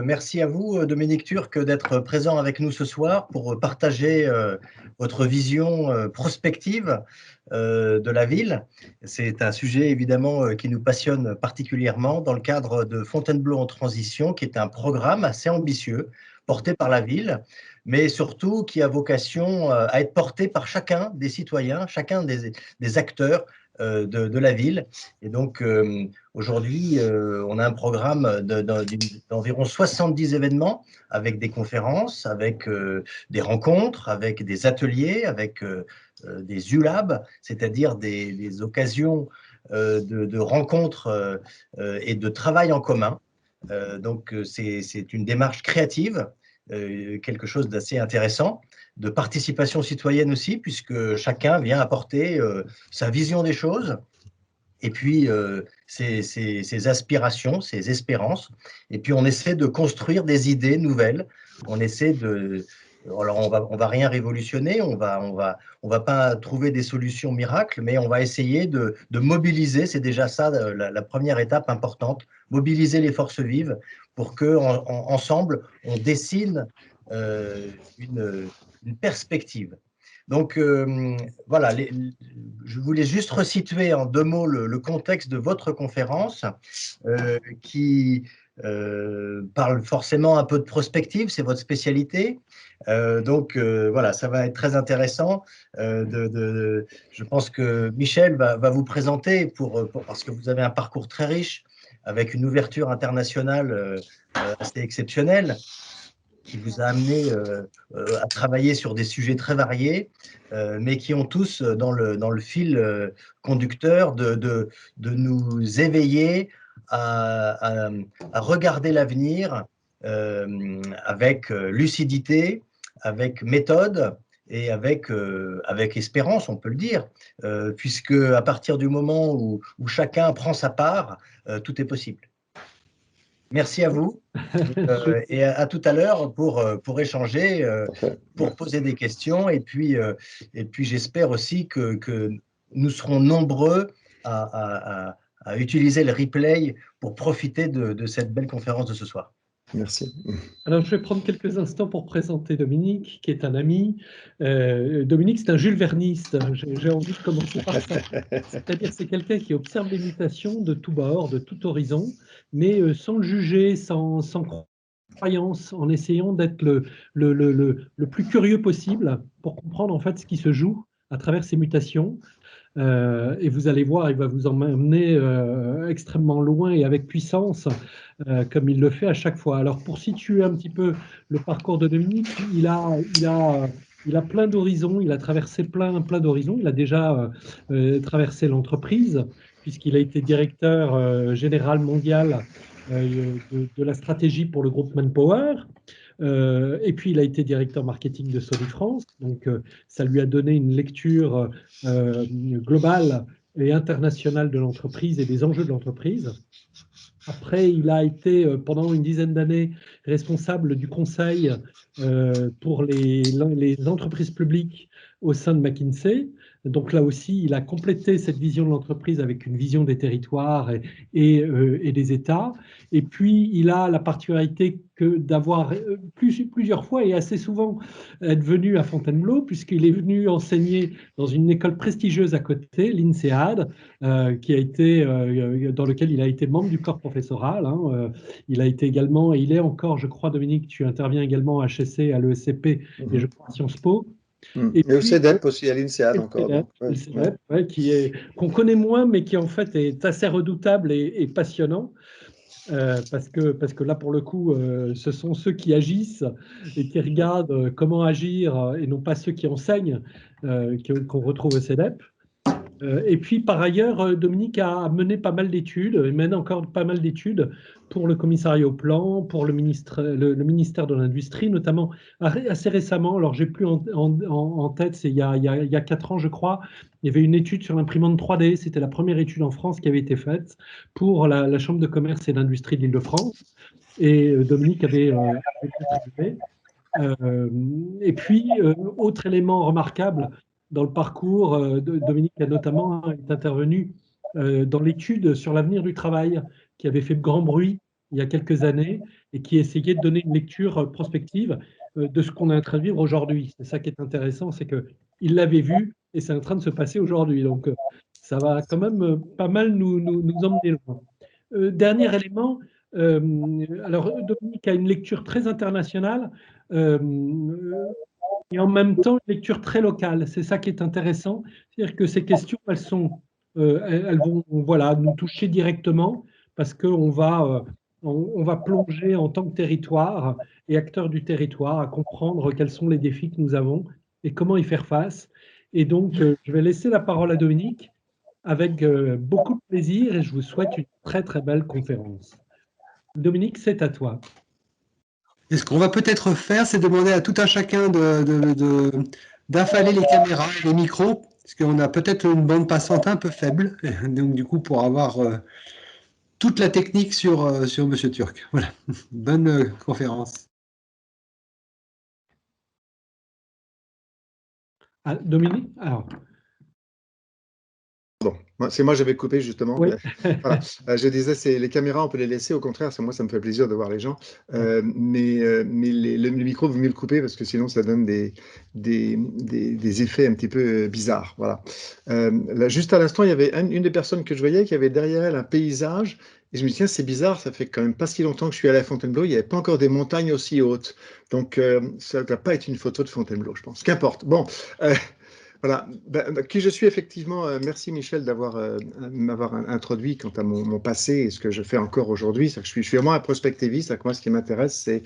Merci à vous, Dominique Turc, d'être présent avec nous ce soir pour partager votre vision prospective de la ville. C'est un sujet évidemment qui nous passionne particulièrement dans le cadre de Fontainebleau en transition, qui est un programme assez ambitieux porté par la ville, mais surtout qui a vocation à être porté par chacun des citoyens, chacun des acteurs de la ville. Et donc, aujourd'hui, on a un programme d'environ 70 événements avec des conférences, avec des rencontres, avec des ateliers, avec des ULAB, c'est-à-dire des occasions de rencontres et de travail en commun. Donc, c'est une démarche créative, quelque chose d'assez intéressant, de participation citoyenne aussi, puisque chacun vient apporter sa vision des choses, et puis ses aspirations, ses espérances. Et puis on essaie de construire des idées nouvelles. On essaie de... Alors on va rien révolutionner, on va pas trouver des solutions miracles, mais on va essayer de mobiliser, c'est déjà ça la première étape importante, mobiliser les forces vives pour que ensemble on dessine une perspective. Donc, voilà, je voulais juste resituer en 2 mots le contexte de votre conférence qui parle forcément un peu de prospective, c'est votre spécialité. Donc, voilà, ça va être très intéressant. Je pense que Michel va vous présenter parce que vous avez un parcours très riche avec une ouverture internationale assez exceptionnelle, qui vous a amené à travailler sur des sujets très variés, mais qui ont tous dans le fil conducteur de nous éveiller à regarder l'avenir avec lucidité, avec méthode et avec espérance, on peut le dire, puisque à partir du moment où chacun prend sa part, tout est possible. Merci à vous et à tout à l'heure pour échanger, pour poser des questions et puis j'espère aussi que nous serons nombreux à utiliser le replay pour profiter de cette belle conférence de ce soir. Merci. Alors, je vais prendre quelques instants pour présenter Dominique, qui est un ami. Dominique, c'est un Jules Verniste. J'ai envie de commencer par ça. C'est-à-dire, c'est quelqu'un qui observe les mutations de tout bord, de tout horizon, mais sans le juger, sans croyance, en essayant d'être le plus curieux possible pour comprendre en fait ce qui se joue à travers ces mutations. Et vous allez voir, il va vous emmener extrêmement loin et avec puissance, comme il le fait à chaque fois. Alors, pour situer un petit peu le parcours de Dominique, il a plein d'horizons, il a traversé plein d'horizons. Il a déjà traversé l'entreprise, puisqu'il a été directeur général mondial de la stratégie pour le groupe Manpower. Et puis, il a été directeur marketing de Solifrance. Donc, ça lui a donné une lecture globale et internationale de l'entreprise et des enjeux de l'entreprise. Après, il a été pendant une dizaine d'années responsable du conseil pour les entreprises publiques au sein de McKinsey. Donc là aussi, il a complété cette vision de l'entreprise avec une vision des territoires et des États. Et puis, il a la particularité d'avoir plusieurs fois et assez souvent être venu à Fontainebleau, puisqu'il est venu enseigner dans une école prestigieuse à côté, l'INSEAD, qui a été, dans lequel il a été membre du corps professoral. Il a été également, et il est encore, je crois, Dominique, tu interviens également à HEC, à l'ESCP et je crois à Sciences Po. Et au CEDEP aussi, à l'INSEAD encore. Le CEDEP, qu'on connaît moins, mais qui en fait est assez redoutable et passionnant. Parce que là, pour le coup, ce sont ceux qui agissent et qui regardent comment agir et non pas ceux qui enseignent qu'on retrouve au CEDEP. Et puis, par ailleurs, Dominique a mené pas mal d'études, et mène encore pas mal d'études pour le commissariat au plan, pour le ministère de l'Industrie, notamment assez récemment. Alors, j'ai plus en tête, c'est il y a 4 ans, je crois, il y avait une étude sur l'imprimante 3D. C'était la première étude en France qui avait été faite pour la Chambre de commerce et d'industrie de l'Île-de-France. Et Dominique avait contribué. Et puis, autre élément remarquable dans le parcours, Dominique a notamment est intervenu dans l'étude sur l'avenir du travail qui avait fait grand bruit il y a quelques années et qui essayait de donner une lecture prospective de ce qu'on est en train de vivre aujourd'hui. C'est ça qui est intéressant, c'est qu'il l'avait vu et c'est en train de se passer aujourd'hui. Donc, ça va quand même pas mal nous emmener loin. Dernier élément, alors Dominique a une lecture très internationale et en même temps une lecture très locale. C'est ça qui est intéressant, c'est-à-dire que ces questions, elles vont voilà, nous toucher directement parce on va plonger en tant que territoire et acteur du territoire à comprendre quels sont les défis que nous avons et comment y faire face. Et donc, je vais laisser la parole à Dominique avec beaucoup de plaisir et je vous souhaite une très très belle conférence. Dominique, c'est à toi. Et ce qu'on va peut-être faire, c'est demander à tout un chacun d'affaler les caméras et les micros, parce qu'on a peut-être une bande passante un peu faible, donc du coup pour avoir toute la technique sur Monsieur Turc. Voilà, bonne conférence. Ah, Dominique, alors. Bon, c'est moi, j'avais coupé justement. Oui. Voilà. Je disais, les caméras, on peut les laisser. Au contraire, moi, ça me fait plaisir de voir les gens. Mais le micro, vous mieux le couper parce que sinon, ça donne des effets un petit peu bizarres. Voilà. Là, juste à l'instant, il y avait une des personnes que je voyais qui avait derrière elle un paysage. Et je me dis, tiens, c'est bizarre, ça fait quand même pas si longtemps que je suis allé à Fontainebleau, il n'y avait pas encore des montagnes aussi hautes. Donc, ça ne doit pas être une photo de Fontainebleau, je pense. Qu'importe. Bon. Voilà, qui je suis effectivement, merci Michel m'avoir introduit quant à mon passé et ce que je fais encore aujourd'hui. Je suis vraiment un prospectiviste. Moi, ce qui m'intéresse, c'est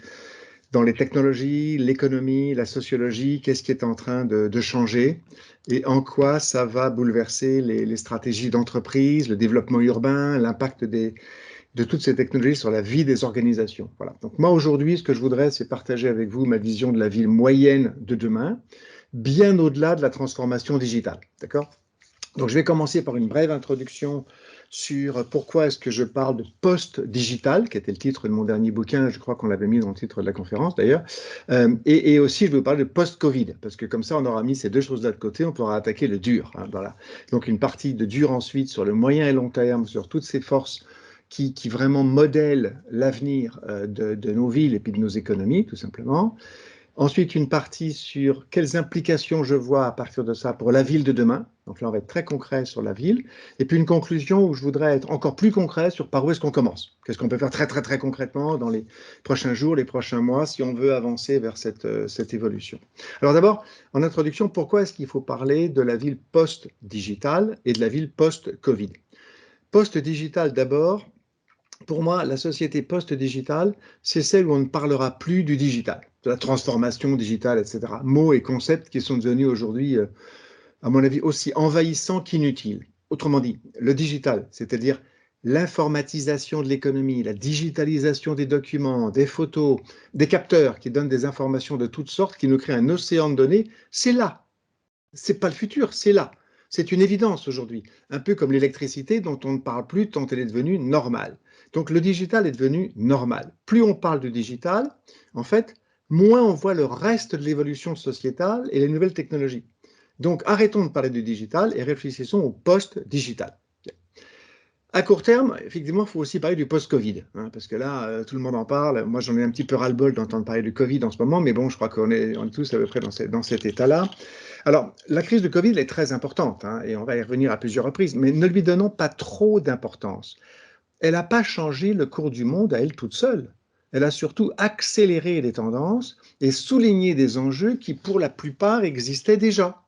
dans les technologies, l'économie, la sociologie, qu'est-ce qui est en train de changer et en quoi ça va bouleverser les stratégies d'entreprise, le développement urbain, l'impact de toutes ces technologies sur la vie des organisations. Voilà. Donc moi, aujourd'hui, ce que je voudrais, c'est partager avec vous ma vision de la ville moyenne de demain, bien au-delà de la transformation digitale. D'accord ? Donc, je vais commencer par une brève introduction sur pourquoi est-ce que je parle de post-digital, qui était le titre de mon dernier bouquin, je crois qu'on l'avait mis dans le titre de la conférence d'ailleurs, et aussi je vais vous parler de post-Covid, parce que comme ça on aura mis ces deux choses-là de côté, on pourra attaquer le dur. Hein, voilà. Donc une partie de dur ensuite sur le moyen et long terme, sur toutes ces forces qui vraiment modèlent l'avenir de nos villes et puis de nos économies, tout simplement. Ensuite, une partie sur quelles implications je vois à partir de ça pour la ville de demain. Donc là, on va être très concret sur la ville. Et puis une conclusion où je voudrais être encore plus concret sur par où est-ce qu'on commence. Qu'est-ce qu'on peut faire très, très, très concrètement dans les prochains jours, les prochains mois, si on veut avancer vers cette évolution. Alors d'abord, en introduction, pourquoi est-ce qu'il faut parler de la ville post-digitale et de la ville post-Covid ? Post-digitale d'abord. Pour moi, la société post-digitale, c'est celle où on ne parlera plus du digital, de la transformation digitale, etc. Mots et concepts qui sont devenus aujourd'hui, à mon avis, aussi envahissants qu'inutiles. Autrement dit, le digital, c'est-à-dire l'informatisation de l'économie, la digitalisation des documents, des photos, des capteurs qui donnent des informations de toutes sortes, qui nous créent un océan de données, c'est là. C'est pas le futur, c'est là. C'est une évidence aujourd'hui, un peu comme l'électricité dont on ne parle plus tant elle est devenue normale. Donc le digital est devenu normal. Plus on parle du digital, en fait, moins on voit le reste de l'évolution sociétale et les nouvelles technologies. Donc arrêtons de parler du digital et réfléchissons au post-digital. À court terme, effectivement, il faut aussi parler du post-Covid, hein, parce que là, tout le monde en parle. Moi, j'en ai un petit peu ras-le-bol d'entendre parler du Covid en ce moment, mais bon, je crois qu'on est tous à peu près dans cet état-là. Alors, la crise de Covid est très importante, hein, et on va y revenir à plusieurs reprises, mais ne lui donnons pas trop d'importance. Elle n'a pas changé le cours du monde à elle toute seule. Elle a surtout accéléré les tendances et souligné des enjeux qui, pour la plupart, existaient déjà.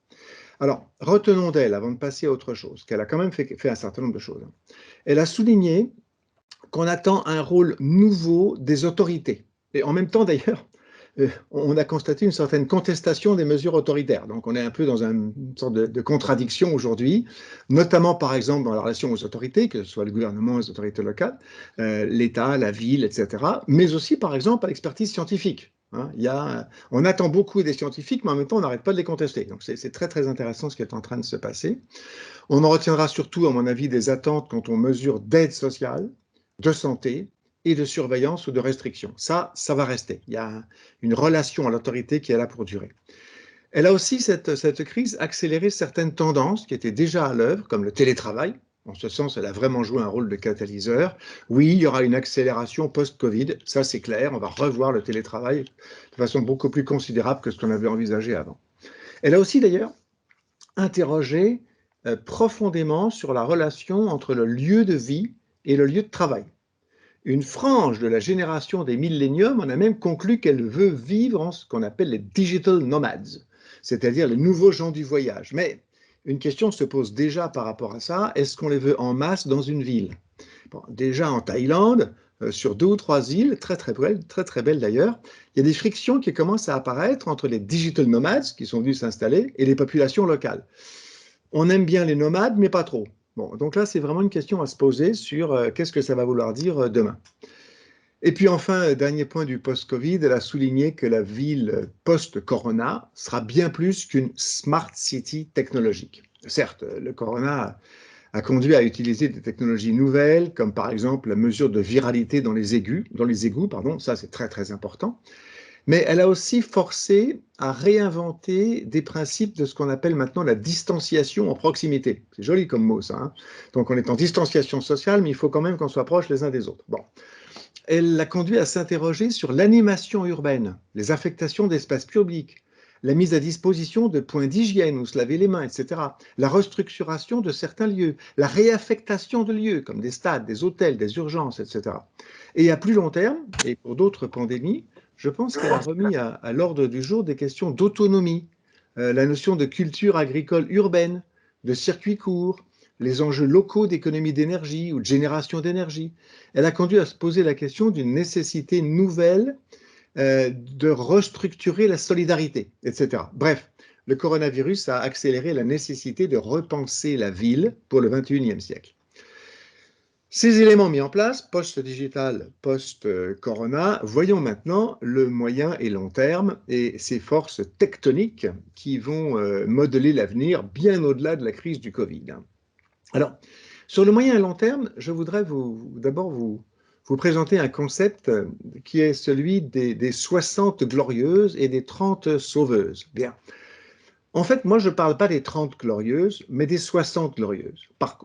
Alors, retenons d'elle, avant de passer à autre chose, qu'elle a quand même fait un certain nombre de choses. Elle a souligné qu'on attend un rôle nouveau des autorités. Et en même temps, d'ailleurs, on a constaté une certaine contestation des mesures autoritaires. Donc, on est un peu dans une sorte de contradiction aujourd'hui, notamment, par exemple, dans la relation aux autorités, que ce soit le gouvernement, les autorités locales, l'État, la ville, etc., mais aussi, par exemple, à l'expertise scientifique. Hein. On attend beaucoup des scientifiques, mais en même temps, on n'arrête pas de les contester. Donc, c'est très, très intéressant ce qui est en train de se passer. On en retiendra surtout, à mon avis, des attentes quand on mesure d'aide sociale, de santé, et de surveillance ou de restriction. Ça va rester. Il y a une relation à l'autorité qui est là pour durer. Elle a aussi, cette crise, accéléré certaines tendances qui étaient déjà à l'œuvre, comme le télétravail. En ce sens, elle a vraiment joué un rôle de catalyseur. Oui, il y aura une accélération post-Covid, ça c'est clair, on va revoir le télétravail de façon beaucoup plus considérable que ce qu'on avait envisagé avant. Elle a aussi d'ailleurs interrogé profondément sur la relation entre le lieu de vie et le lieu de travail. Une frange de la génération des milléniums en a même conclu qu'elle veut vivre en ce qu'on appelle les digital nomads, c'est-à-dire les nouveaux gens du voyage. Mais une question se pose déjà par rapport à ça, est-ce qu'on les veut en masse dans une ville? Bon, déjà en Thaïlande, sur 2 ou 3 îles, très belles d'ailleurs, il y a des frictions qui commencent à apparaître entre les digital nomads qui sont venus s'installer et les populations locales. On aime bien les nomades, mais pas trop. Bon, donc là, c'est vraiment une question à se poser sur qu'est-ce que ça va vouloir dire demain. Et puis enfin, dernier point du post-Covid, elle a souligné que la ville post-Corona sera bien plus qu'une smart city technologique. Certes, le Corona a conduit à utiliser des technologies nouvelles, comme par exemple la mesure de viralité dans les égouts, ça c'est très très important. Mais elle a aussi forcé à réinventer des principes de ce qu'on appelle maintenant la distanciation en proximité. C'est joli comme mot, ça. Hein. Donc, on est en distanciation sociale, mais il faut quand même qu'on soit proches les uns des autres. Bon. Elle l'a conduit à s'interroger sur l'animation urbaine, les affectations d'espaces publics, la mise à disposition de points d'hygiène où se laver les mains, etc. La restructuration de certains lieux, la réaffectation de lieux comme des stades, des hôtels, des urgences, etc. Et à plus long terme, et pour d'autres pandémies, je pense qu'elle a remis à l'ordre du jour des questions d'autonomie, la notion de culture agricole urbaine, de circuits courts, les enjeux locaux d'économie d'énergie ou de génération d'énergie. Elle a conduit à se poser la question d'une nécessité nouvelle de restructurer la solidarité, etc. Bref, le coronavirus a accéléré la nécessité de repenser la ville pour le XXIe siècle. Ces éléments mis en place, post-digital, post-corona, voyons maintenant le moyen et long terme et ces forces tectoniques qui vont modeler l'avenir bien au-delà de la crise du Covid. Alors, sur le moyen et long terme, je voudrais d'abord vous présenter un concept qui est celui des 60 glorieuses et des 30 sauveuses. Bien. En fait, moi, je ne parle pas des 30 glorieuses, mais des 60 glorieuses.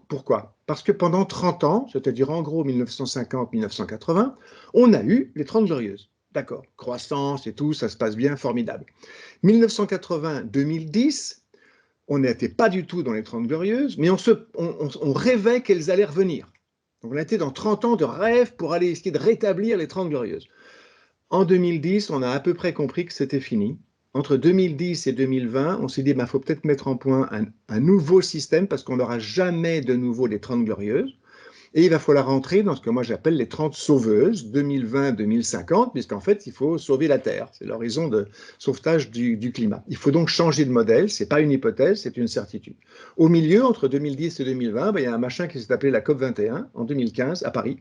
Pourquoi? Parce que pendant 30 ans, c'est-à-dire en gros 1950-1980, on a eu les 30 glorieuses. D'accord, croissance et tout, ça se passe bien, formidable. 1980-2010, on n'était pas du tout dans les 30 glorieuses, mais on rêvait qu'elles allaient revenir. Donc on était dans 30 ans de rêve pour aller essayer de rétablir les 30 glorieuses. En 2010, on a à peu près compris que c'était fini. Entre 2010 et 2020, on s'est dit qu'il faut peut-être mettre en point un nouveau système parce qu'on n'aura jamais de nouveau les 30 glorieuses. Et il va falloir rentrer dans ce que moi j'appelle les 30 sauveuses, 2020-2050, puisqu'en fait, il faut sauver la Terre. C'est l'horizon de sauvetage du climat. Il faut donc changer de modèle. Ce n'est pas une hypothèse, c'est une certitude. Au milieu, entre 2010 et 2020, il y a un machin qui s'est appelé la COP21 en 2015 à Paris,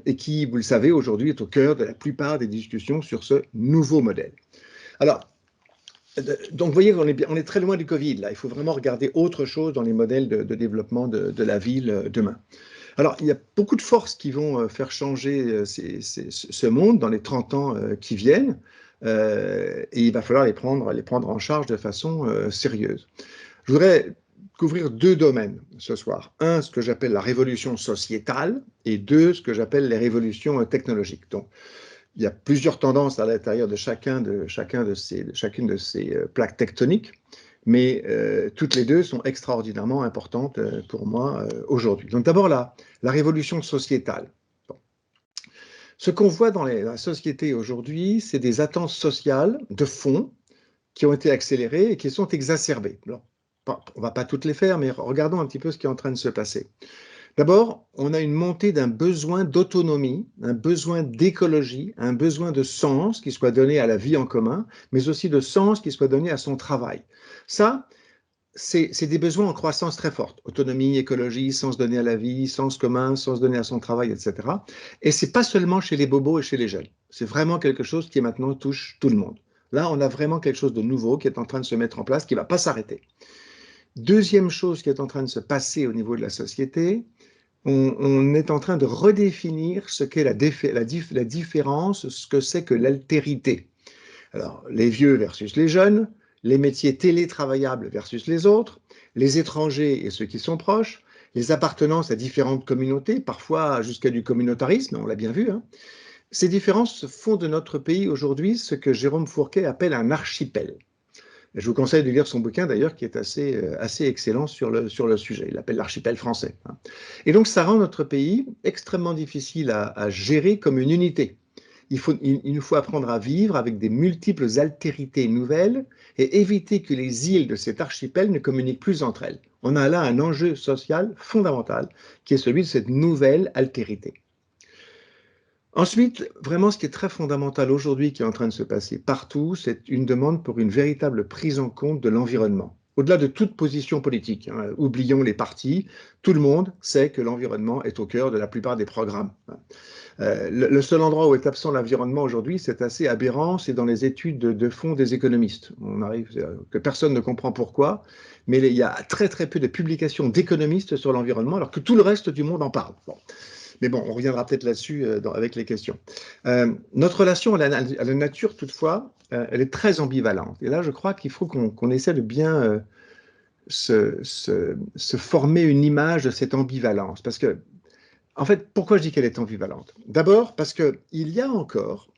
et qui, vous le savez, aujourd'hui est au cœur de la plupart des discussions sur ce nouveau modèle. Alors, donc, vous voyez, on est très loin du Covid, là. Il faut vraiment regarder autre chose dans les modèles de développement de la ville demain. Alors, il y a beaucoup de forces qui vont faire changer ce monde dans les 30 ans qui viennent, et il va falloir les prendre en charge de façon sérieuse. Je voudrais couvrir 2 domaines ce soir. Un, ce que j'appelle la révolution sociétale, et 2, ce que j'appelle les révolutions technologiques. Donc, il y a plusieurs tendances à l'intérieur de chacune de ces plaques tectoniques, mais toutes les 2 sont extraordinairement importantes pour moi aujourd'hui. Donc d'abord, la révolution sociétale. Bon. Ce qu'on voit dans la société aujourd'hui, c'est des attentes sociales de fond qui ont été accélérées et qui sont exacerbées. Alors, on ne va pas toutes les faire, mais regardons un petit peu ce qui est en train de se passer. D'abord, on a une montée d'un besoin d'autonomie, un besoin d'écologie, un besoin de sens qui soit donné à la vie en commun, mais aussi de sens qui soit donné à son travail. Ça, c'est des besoins en croissance très forte. Autonomie, écologie, sens donné à la vie, sens commun, sens donné à son travail, etc. Et ce n'est pas seulement chez les bobos et chez les jeunes. C'est vraiment quelque chose qui maintenant touche tout le monde. Là, on a vraiment quelque chose de nouveau qui est en train de se mettre en place, qui ne va pas s'arrêter. Deuxième chose qui est en train de se passer au niveau de la société, on est en train de redéfinir ce qu'est la différence, ce que c'est que l'altérité. Alors, les vieux versus les jeunes, les métiers télétravaillables versus les autres, les étrangers et ceux qui sont proches, les appartenances à différentes communautés, parfois jusqu'à du communautarisme, on l'a bien vu. Hein. Ces différences font de notre pays aujourd'hui ce que Jérôme Fourquet appelle un archipel. Je vous conseille de lire son bouquin d'ailleurs qui est assez excellent sur le sujet. Il l'appelle l'archipel français. Hein. Et donc ça rend notre pays extrêmement difficile à gérer comme une unité. Il nous faut apprendre à vivre avec des multiples altérités nouvelles et éviter que les îles de cet archipel ne communiquent plus entre elles. On a là un enjeu social fondamental qui est celui de cette nouvelle altérité. Ensuite, vraiment ce qui est très fondamental aujourd'hui qui est en train de se passer partout, c'est une demande pour une véritable prise en compte de l'environnement. Au-delà de toute position politique, hein, oublions les partis, tout le monde sait que l'environnement est au cœur de la plupart des programmes. Le seul endroit où est absent l'environnement aujourd'hui, c'est assez aberrant, c'est dans les études de fond des économistes. On arrive que personne ne comprend pourquoi, mais il y a très très peu de publications d'économistes sur l'environnement, alors que tout le reste du monde en parle. Bon. Mais bon, on reviendra peut-être là-dessus avec les questions. Notre relation à la nature, toutefois, elle est très ambivalente. Et là, je crois qu'il faut qu'on essaie de bien se former une image de cette ambivalence. Parce que, en fait, pourquoi je dis qu'elle est ambivalente? D'abord, parce qu'il y a encore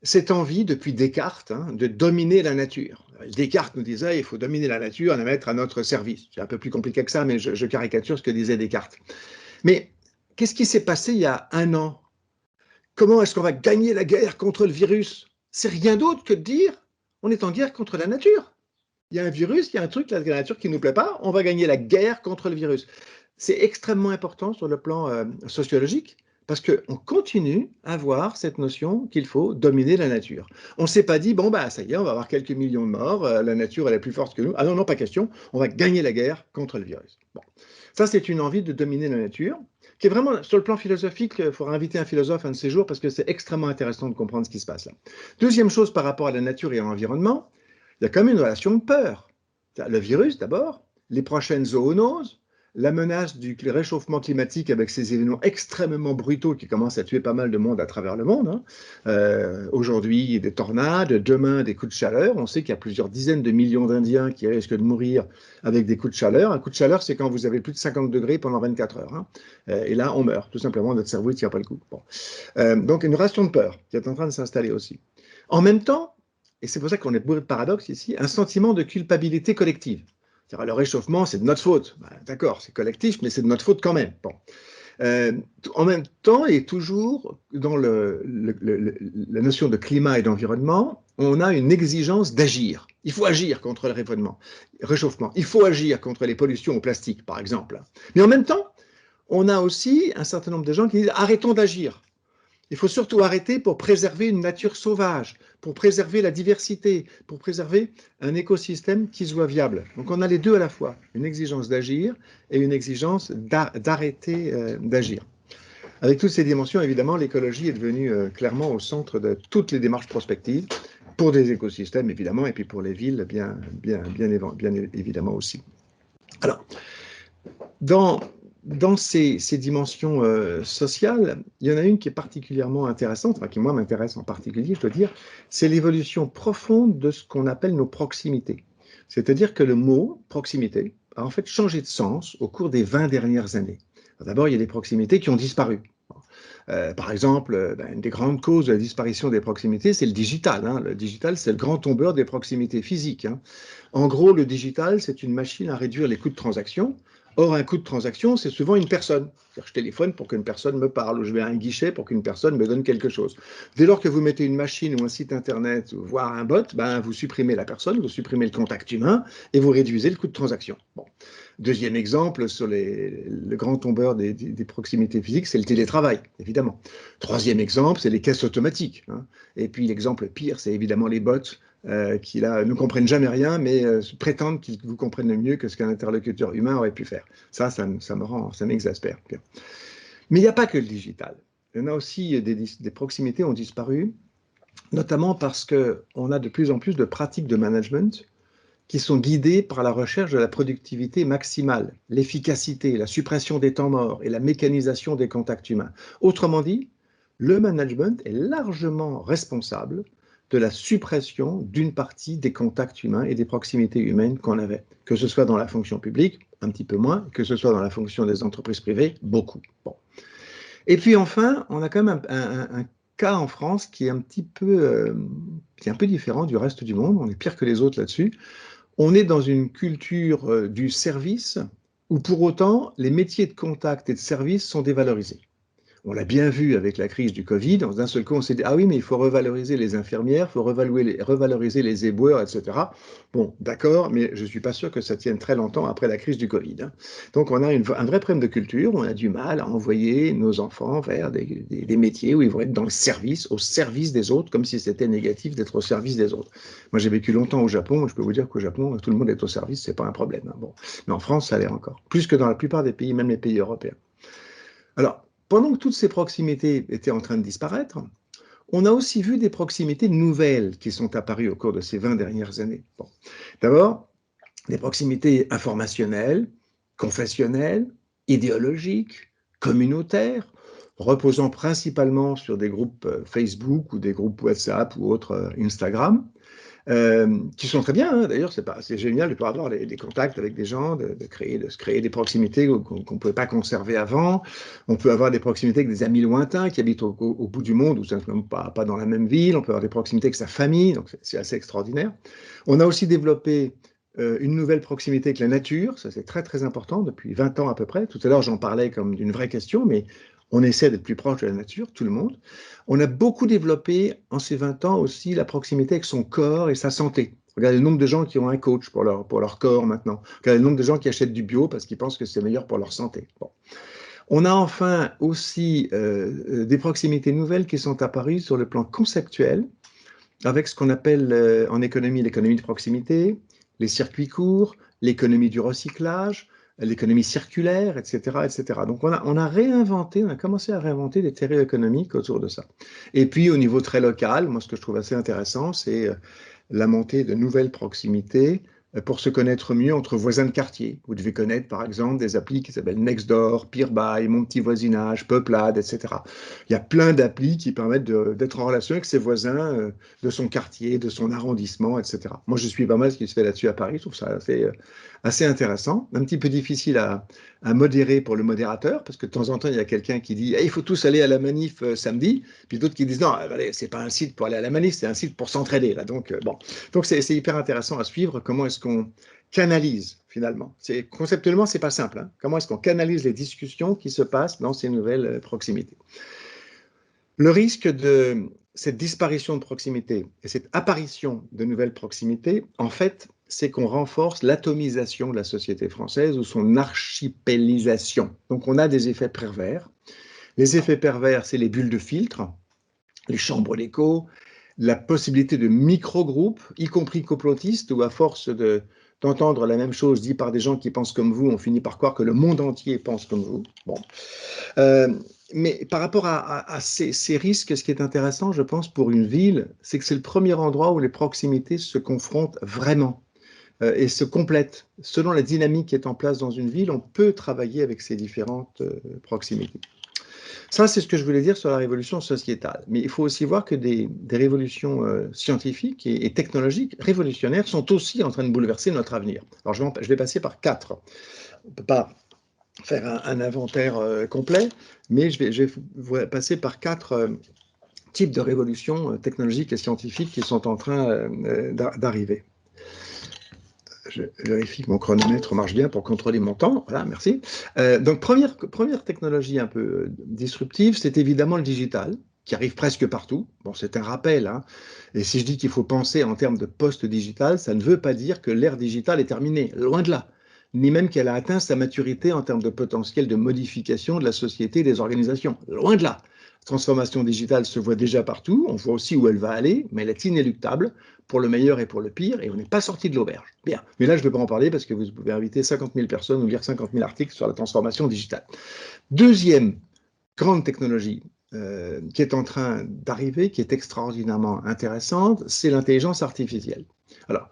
cette envie, depuis Descartes, hein, de dominer la nature. Descartes nous disait il faut dominer la nature et la mettre à notre service. C'est un peu plus compliqué que ça, mais je caricature ce que disait Descartes. Mais qu'est-ce qui s'est passé il y a un an? Comment est-ce qu'on va gagner la guerre contre le virus? C'est rien d'autre que de dire on est en guerre contre la nature. Il y a un virus, il y a un truc, la nature qui ne nous plaît pas, on va gagner la guerre contre le virus. C'est extrêmement important sur le plan sociologique parce qu'on continue à avoir cette notion qu'il faut dominer la nature. On ne s'est pas dit, bon, bah, ça y est, on va avoir quelques millions de morts, la nature elle est plus forte que nous. Ah non, non, pas question, on va gagner la guerre contre le virus. Bon. Ça, c'est une envie de dominer la nature qui est vraiment, sur le plan philosophique, il faudra inviter un philosophe un de ces jours parce que c'est extrêmement intéressant de comprendre ce qui se passe là. Deuxième chose par rapport à la nature et à l'environnement, il y a quand même une relation de peur. Le virus d'abord, les prochaines zoonoses, la menace du réchauffement climatique avec ces événements extrêmement brutaux qui commencent à tuer pas mal de monde à travers le monde. Hein. Aujourd'hui, des tornades, demain, des coups de chaleur. On sait qu'il y a plusieurs dizaines de millions d'Indiens qui risquent de mourir avec des coups de chaleur. Un coup de chaleur, c'est quand vous avez plus de 50 degrés pendant 24 heures. Hein. Et là, on meurt. Tout simplement, notre cerveau ne tient pas le coup. Bon. Donc, une relation de peur qui est en train de s'installer aussi. En même temps, et c'est pour ça qu'on est bourré de paradoxes ici, un sentiment de culpabilité collective. Le réchauffement, c'est de notre faute. Ben, d'accord, c'est collectif, mais c'est de notre faute quand même. Bon. En même temps, et toujours dans la notion de climat et d'environnement, on a une exigence d'agir. Il faut agir contre le réchauffement. Il faut agir contre les pollutions au plastique, par exemple. Mais en même temps, on a aussi un certain nombre de gens qui disent arrêtons d'agir. Il faut surtout arrêter pour préserver une nature sauvage, pour préserver la diversité, pour préserver un écosystème qui soit viable. Donc on a les deux à la fois, une exigence d'agir et une exigence d'arrêter d'agir. Avec toutes ces dimensions, évidemment, l'écologie est devenue clairement au centre de toutes les démarches prospectives, pour des écosystèmes évidemment, et puis pour les villes bien évidemment aussi. Alors, dans ces dimensions sociales, il y en a une qui est particulièrement intéressante, enfin qui moi m'intéresse en particulier, je dois dire, c'est l'évolution profonde de ce qu'on appelle nos proximités. C'est-à-dire que le mot proximité a en fait changé de sens au cours des 20 dernières années. D'abord, il y a des proximités qui ont disparu. Par exemple, une des grandes causes de la disparition des proximités, c'est le digital. Hein. Le digital, c'est le grand tombeur des proximités physiques. Hein. En gros, le digital, c'est une machine à réduire les coûts de transaction Or, un coût de transaction, c'est souvent une personne. C'est-à-dire, je téléphone pour qu'une personne me parle, ou je vais à un guichet pour qu'une personne me donne quelque chose. Dès lors que vous mettez une machine ou un site internet, voire un bot, ben, vous supprimez la personne, vous supprimez le contact humain et vous réduisez le coût de transaction. Bon. Deuxième exemple, sur le grand tombeur des proximités physiques, c'est le télétravail, évidemment. Troisième exemple, c'est les caisses automatiques, hein. Et puis l'exemple pire, c'est évidemment les bots qui là ne comprennent jamais rien, mais prétendent qu'ils vous comprennent mieux que ce qu'un interlocuteur humain aurait pu faire. Ça m'exaspère. Mais il n'y a pas que le digital. Il y en a aussi des proximités ont disparu, notamment parce qu'on a de plus en plus de pratiques de management qui sont guidées par la recherche de la productivité maximale, l'efficacité, la suppression des temps morts et la mécanisation des contacts humains. Autrement dit, le management est largement responsable de la suppression d'une partie des contacts humains et des proximités humaines qu'on avait, que ce soit dans la fonction publique, un petit peu moins, que ce soit dans la fonction des entreprises privées, beaucoup. Bon. Et puis enfin, on a quand même un cas en France qui est un peu différent du reste du monde, on est pire que les autres là-dessus. On est dans une culture du service où pour autant les métiers de contact et de service sont dévalorisés. On l'a bien vu avec la crise du Covid, d'un seul coup on s'est dit « Ah oui, mais il faut revaloriser les infirmières, il faut revaloriser les éboueurs, etc. » Bon, d'accord, mais je ne suis pas sûr que ça tienne très longtemps après la crise du Covid, hein. Donc on a un vrai problème de culture, on a du mal à envoyer nos enfants vers des métiers où ils vont être dans le service, au service des autres, comme si c'était négatif d'être au service des autres. Moi j'ai vécu longtemps au Japon, je peux vous dire qu'au Japon, tout le monde est au service, ce n'est pas un problème, hein. Bon. Mais en France, ça l'est encore, plus que dans la plupart des pays, même les pays européens. Alors, pendant que toutes ces proximités étaient en train de disparaître, on a aussi vu des proximités nouvelles qui sont apparues au cours de ces 20 dernières années. Bon. D'abord, des proximités informationnelles, confessionnelles, idéologiques, communautaires, reposant principalement sur des groupes Facebook ou des groupes WhatsApp ou autres Instagram, qui sont très bien, hein. D'ailleurs, c'est génial de pouvoir avoir des contacts avec des gens, de se créer des proximités qu'on ne pouvait pas conserver avant. On peut avoir des proximités avec des amis lointains qui habitent au bout du monde ou simplement pas dans la même ville. On peut avoir des proximités avec sa famille, donc c'est assez extraordinaire. On a aussi développé une nouvelle proximité avec la nature, ça c'est très très important depuis 20 ans à peu près. Tout à l'heure j'en parlais comme d'une vraie question, mais on essaie d'être plus proche de la nature, tout le monde. On a beaucoup développé en ces 20 ans aussi la proximité avec son corps et sa santé. Regardez le nombre de gens qui ont un coach pour leur corps maintenant. Regardez le nombre de gens qui achètent du bio parce qu'ils pensent que c'est meilleur pour leur santé. Bon. On a enfin aussi des proximités nouvelles qui sont apparues sur le plan conceptuel, avec ce qu'on appelle en économie l'économie de proximité, les circuits courts, l'économie du recyclage, l'économie circulaire, etc., etc. Donc on a commencé à réinventer des théories économiques autour de ça. Et puis au niveau très local, moi ce que je trouve assez intéressant, c'est la montée de nouvelles proximités pour se connaître mieux entre voisins de quartier. Vous devez connaître par exemple des applis qui s'appellent Nextdoor, Peerby, Mon Petit Voisinage, Peuplade, etc. Il y a plein d'applis qui permettent d'être en relation avec ses voisins de son quartier, de son arrondissement, etc. Moi je suis pas mal ce qui se fait là-dessus à Paris, je trouve ça assez intéressant, un petit peu difficile à modérer pour le modérateur, parce que de temps en temps, il y a quelqu'un qui dit il faut tous aller à la manif samedi, puis d'autres qui disent non, c'est pas un site pour aller à la manif, c'est un site pour s'entraider. Donc, bon. Donc c'est hyper intéressant à suivre, comment est-ce qu'on canalise finalement. Conceptuellement, c'est pas simple, hein. Comment est-ce qu'on canalise les discussions qui se passent dans ces nouvelles proximités. Le risque de cette disparition de proximité et cette apparition de nouvelles proximités, en fait, c'est qu'on renforce l'atomisation de la société française ou son archipélisation. Donc on a des effets pervers. Les effets pervers, c'est les bulles de filtre, les chambres d'écho, la possibilité de micro-groupes, y compris complotistes, où à force d'entendre la même chose dit par des gens qui pensent comme vous, on finit par croire que le monde entier pense comme vous. Bon. Mais par rapport à ces risques, ce qui est intéressant, je pense, pour une ville, c'est que c'est le premier endroit où les proximités se confrontent vraiment et se complètent. Selon la dynamique qui est en place dans une ville, on peut travailler avec ces différentes proximités. Ça, c'est ce que je voulais dire sur la révolution sociétale. Mais il faut aussi voir que des révolutions scientifiques et technologiques révolutionnaires sont aussi en train de bouleverser notre avenir. Alors, je vais passer par 4. On ne peut pas faire un inventaire complet, mais je vais passer par 4 types de révolutions technologiques et scientifiques qui sont en train d'arriver. je vérifie que mon chronomètre marche bien pour contrôler mon temps. Voilà, merci. Donc, première technologie un peu disruptive, c'est évidemment le digital, qui arrive presque partout. Bon, c'est un rappel, hein. Et si je dis qu'il faut penser en termes de post-digital, ça ne veut pas dire que l'ère digitale est terminée, loin de là. Ni même qu'elle a atteint sa maturité en termes de potentiel de modification de la société et des organisations, loin de là. La transformation digitale se voit déjà partout, on voit aussi où elle va aller, mais elle est inéluctable pour le meilleur et pour le pire, et on n'est pas sorti de l'auberge. Bien, mais là je ne vais pas en parler parce que vous pouvez inviter 50 000 personnes ou lire 50 000 articles sur la transformation digitale. Deuxième grande technologie qui est en train d'arriver, qui est extraordinairement intéressante, c'est l'intelligence artificielle. Alors,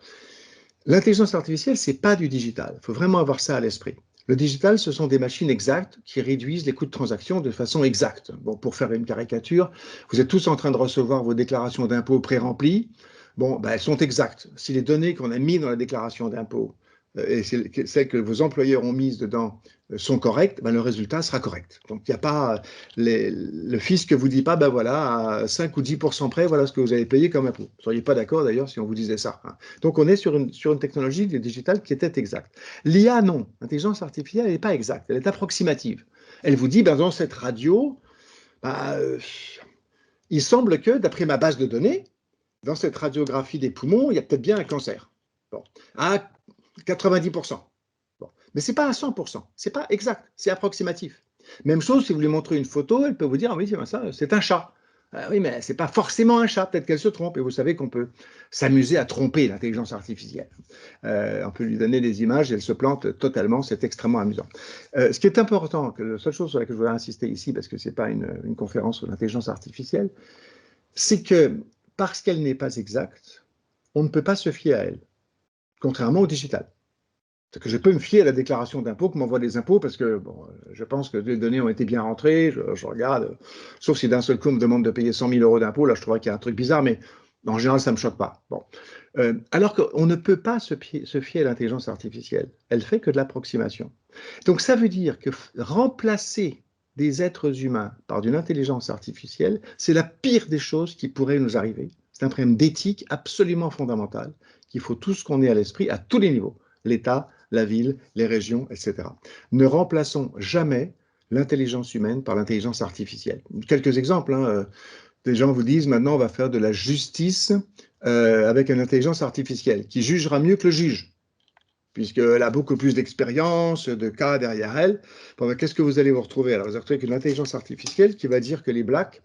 l'intelligence artificielle, ce n'est pas du digital, il faut vraiment avoir ça à l'esprit. Le digital, ce sont des machines exactes qui réduisent les coûts de transaction de façon exacte. Bon, pour faire une caricature, vous êtes tous en train de recevoir vos déclarations d'impôts pré-remplies. Bon, ben, elles sont exactes. Si les données qu'on a mises dans la déclaration d'impôt et celles que vos employeurs ont mises dedans sont correctes, ben, le résultat sera correct. Donc, il n'y a pas le fisc ne vous dit pas, ben voilà, à 5 ou 10% près, voilà ce que vous avez payé comme impôt. Vous ne seriez pas d'accord d'ailleurs si on vous disait ça, hein. Donc, on est sur une technologie digitale qui était exacte. L'IA, non. L'intelligence artificielle, elle n'est pas exacte, elle est approximative. Elle vous dit, ben, dans cette radio, il semble que, d'après ma base de données, dans cette radiographie des poumons, il y a peut-être bien un cancer. Bon. À 90%. Bon. Mais ce n'est pas à 100%. Ce n'est pas exact. C'est approximatif. Même chose, si vous lui montrez une photo, elle peut vous dire, ah oui, c'est un chat. Oui, mais ce n'est pas forcément un chat. Peut-être qu'elle se trompe. Et vous savez qu'on peut s'amuser à tromper l'intelligence artificielle. On peut lui donner des images et elle se plante totalement. C'est extrêmement amusant. Ce qui est important, la seule chose sur laquelle je voudrais insister ici, parce que ce n'est pas une conférence sur l'intelligence artificielle, c'est que parce qu'elle n'est pas exacte, on ne peut pas se fier à elle, contrairement au digital. C'est que je peux me fier à la déclaration d'impôt que m'envoie les impôts parce que bon, je pense que les données ont été bien rentrées, je regarde, sauf si d'un seul coup on me demande de payer 100 000 € d'impôt, là je trouverais qu'il y a un truc bizarre, mais en général ça ne me choque pas. Bon. Alors qu'on ne peut pas se fier à l'intelligence artificielle, elle fait que de l'approximation. Donc ça veut dire que remplacer des êtres humains par d'une intelligence artificielle, c'est la pire des choses qui pourrait nous arriver. C'est un problème d'éthique absolument fondamental, qu'il faut tous qu'on ait à l'esprit à tous les niveaux, l'État, la ville, les régions, etc. Ne remplaçons jamais l'intelligence humaine par l'intelligence artificielle. Quelques exemples, hein. Des gens vous disent maintenant on va faire de la justice avec une intelligence artificielle qui jugera mieux que le juge, puisqu'elle a beaucoup plus d'expérience, de cas derrière elle. Bon, qu'est-ce que vous allez vous retrouver? Alors, vous allez vous retrouver avec une intelligence artificielle qui va dire que les blacks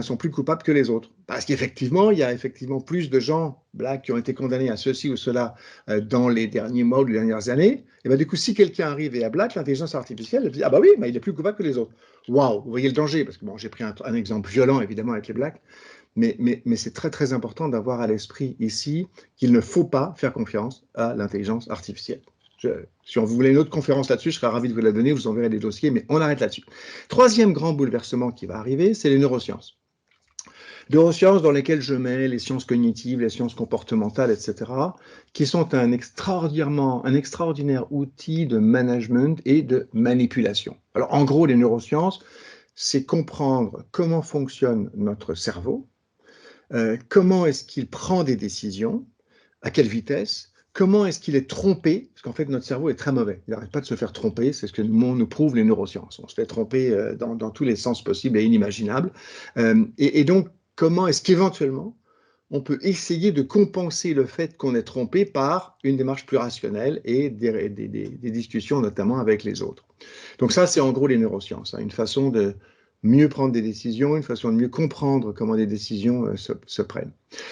sont plus coupables que les autres. Parce qu'effectivement, il y a effectivement plus de gens blacks qui ont été condamnés à ceci ou cela dans les derniers mois ou les dernières années. Et ben, du coup, si quelqu'un arrive et est black, l'intelligence artificielle elle dit ah bah oui, mais il est plus coupable que les autres. Waouh, vous voyez le danger, parce que bon, j'ai pris un exemple violent évidemment avec les blacks. Mais c'est très, très important d'avoir à l'esprit ici qu'il ne faut pas faire confiance à l'intelligence artificielle. Si on voulait une autre conférence là-dessus, je serais ravi de vous la donner, vous enverrez les dossiers, mais on arrête là-dessus. Troisième grand bouleversement qui va arriver, c'est les neurosciences. Neurosciences dans lesquelles je mets les sciences cognitives, les sciences comportementales, etc., qui sont un extraordinaire outil de management et de manipulation. Alors, en gros, les neurosciences, c'est comprendre comment fonctionne notre cerveau, comment est-ce qu'il prend des décisions, à quelle vitesse, comment est-ce qu'il est trompé, parce qu'en fait notre cerveau est très mauvais, il n'arrête pas de se faire tromper, c'est ce que nous prouvent les neurosciences, on se fait tromper dans tous les sens possibles et inimaginables, et donc comment est-ce qu'éventuellement on peut essayer de compenser le fait qu'on est trompé par une démarche plus rationnelle et des discussions notamment avec les autres. Donc ça c'est en gros les neurosciences, hein, une façon de mieux prendre des décisions, une façon de mieux comprendre comment des décisions se prennent.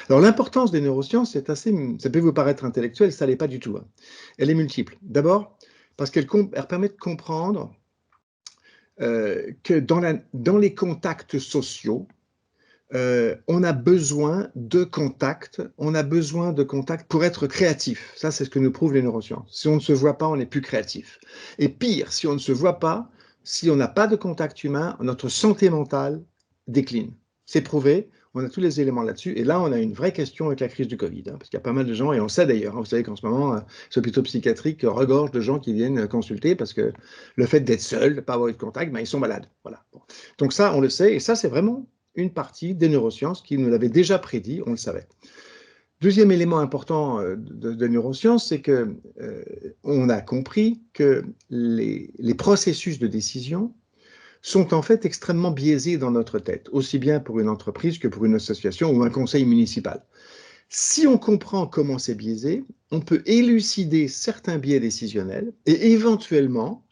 Alors l'importance des neurosciences, c'est assez, ça peut vous paraître intellectuel, ça ne l'est pas du tout, hein. Elle est multiple. D'abord, parce qu'elle permet de comprendre que dans les contacts sociaux, on a besoin de contacts, pour être créatif. Ça, c'est ce que nous prouvent les neurosciences. Si on ne se voit pas, on n'est plus créatif. Et pire, si on ne se voit pas, si on n'a pas de contact humain, notre santé mentale décline. C'est prouvé, on a tous les éléments là-dessus. Et là, on a une vraie question avec la crise du Covid, hein, parce qu'il y a pas mal de gens, et on sait d'ailleurs, hein, vous savez qu'en ce moment, les hôpitaux psychiatriques regorgent de gens qui viennent consulter parce que le fait d'être seul, de ne pas avoir eu de contact, ben, ils sont malades. Voilà. Bon. Donc ça, on le sait, et ça, c'est vraiment une partie des neurosciences qui nous l'avait déjà prédit, on le savait. Deuxième élément important de neurosciences, c'est que on a compris que les processus de décision sont en fait extrêmement biaisés dans notre tête, aussi bien pour une entreprise que pour une association ou un conseil municipal. Si on comprend comment c'est biaisé, on peut élucider certains biais décisionnels et éventuellement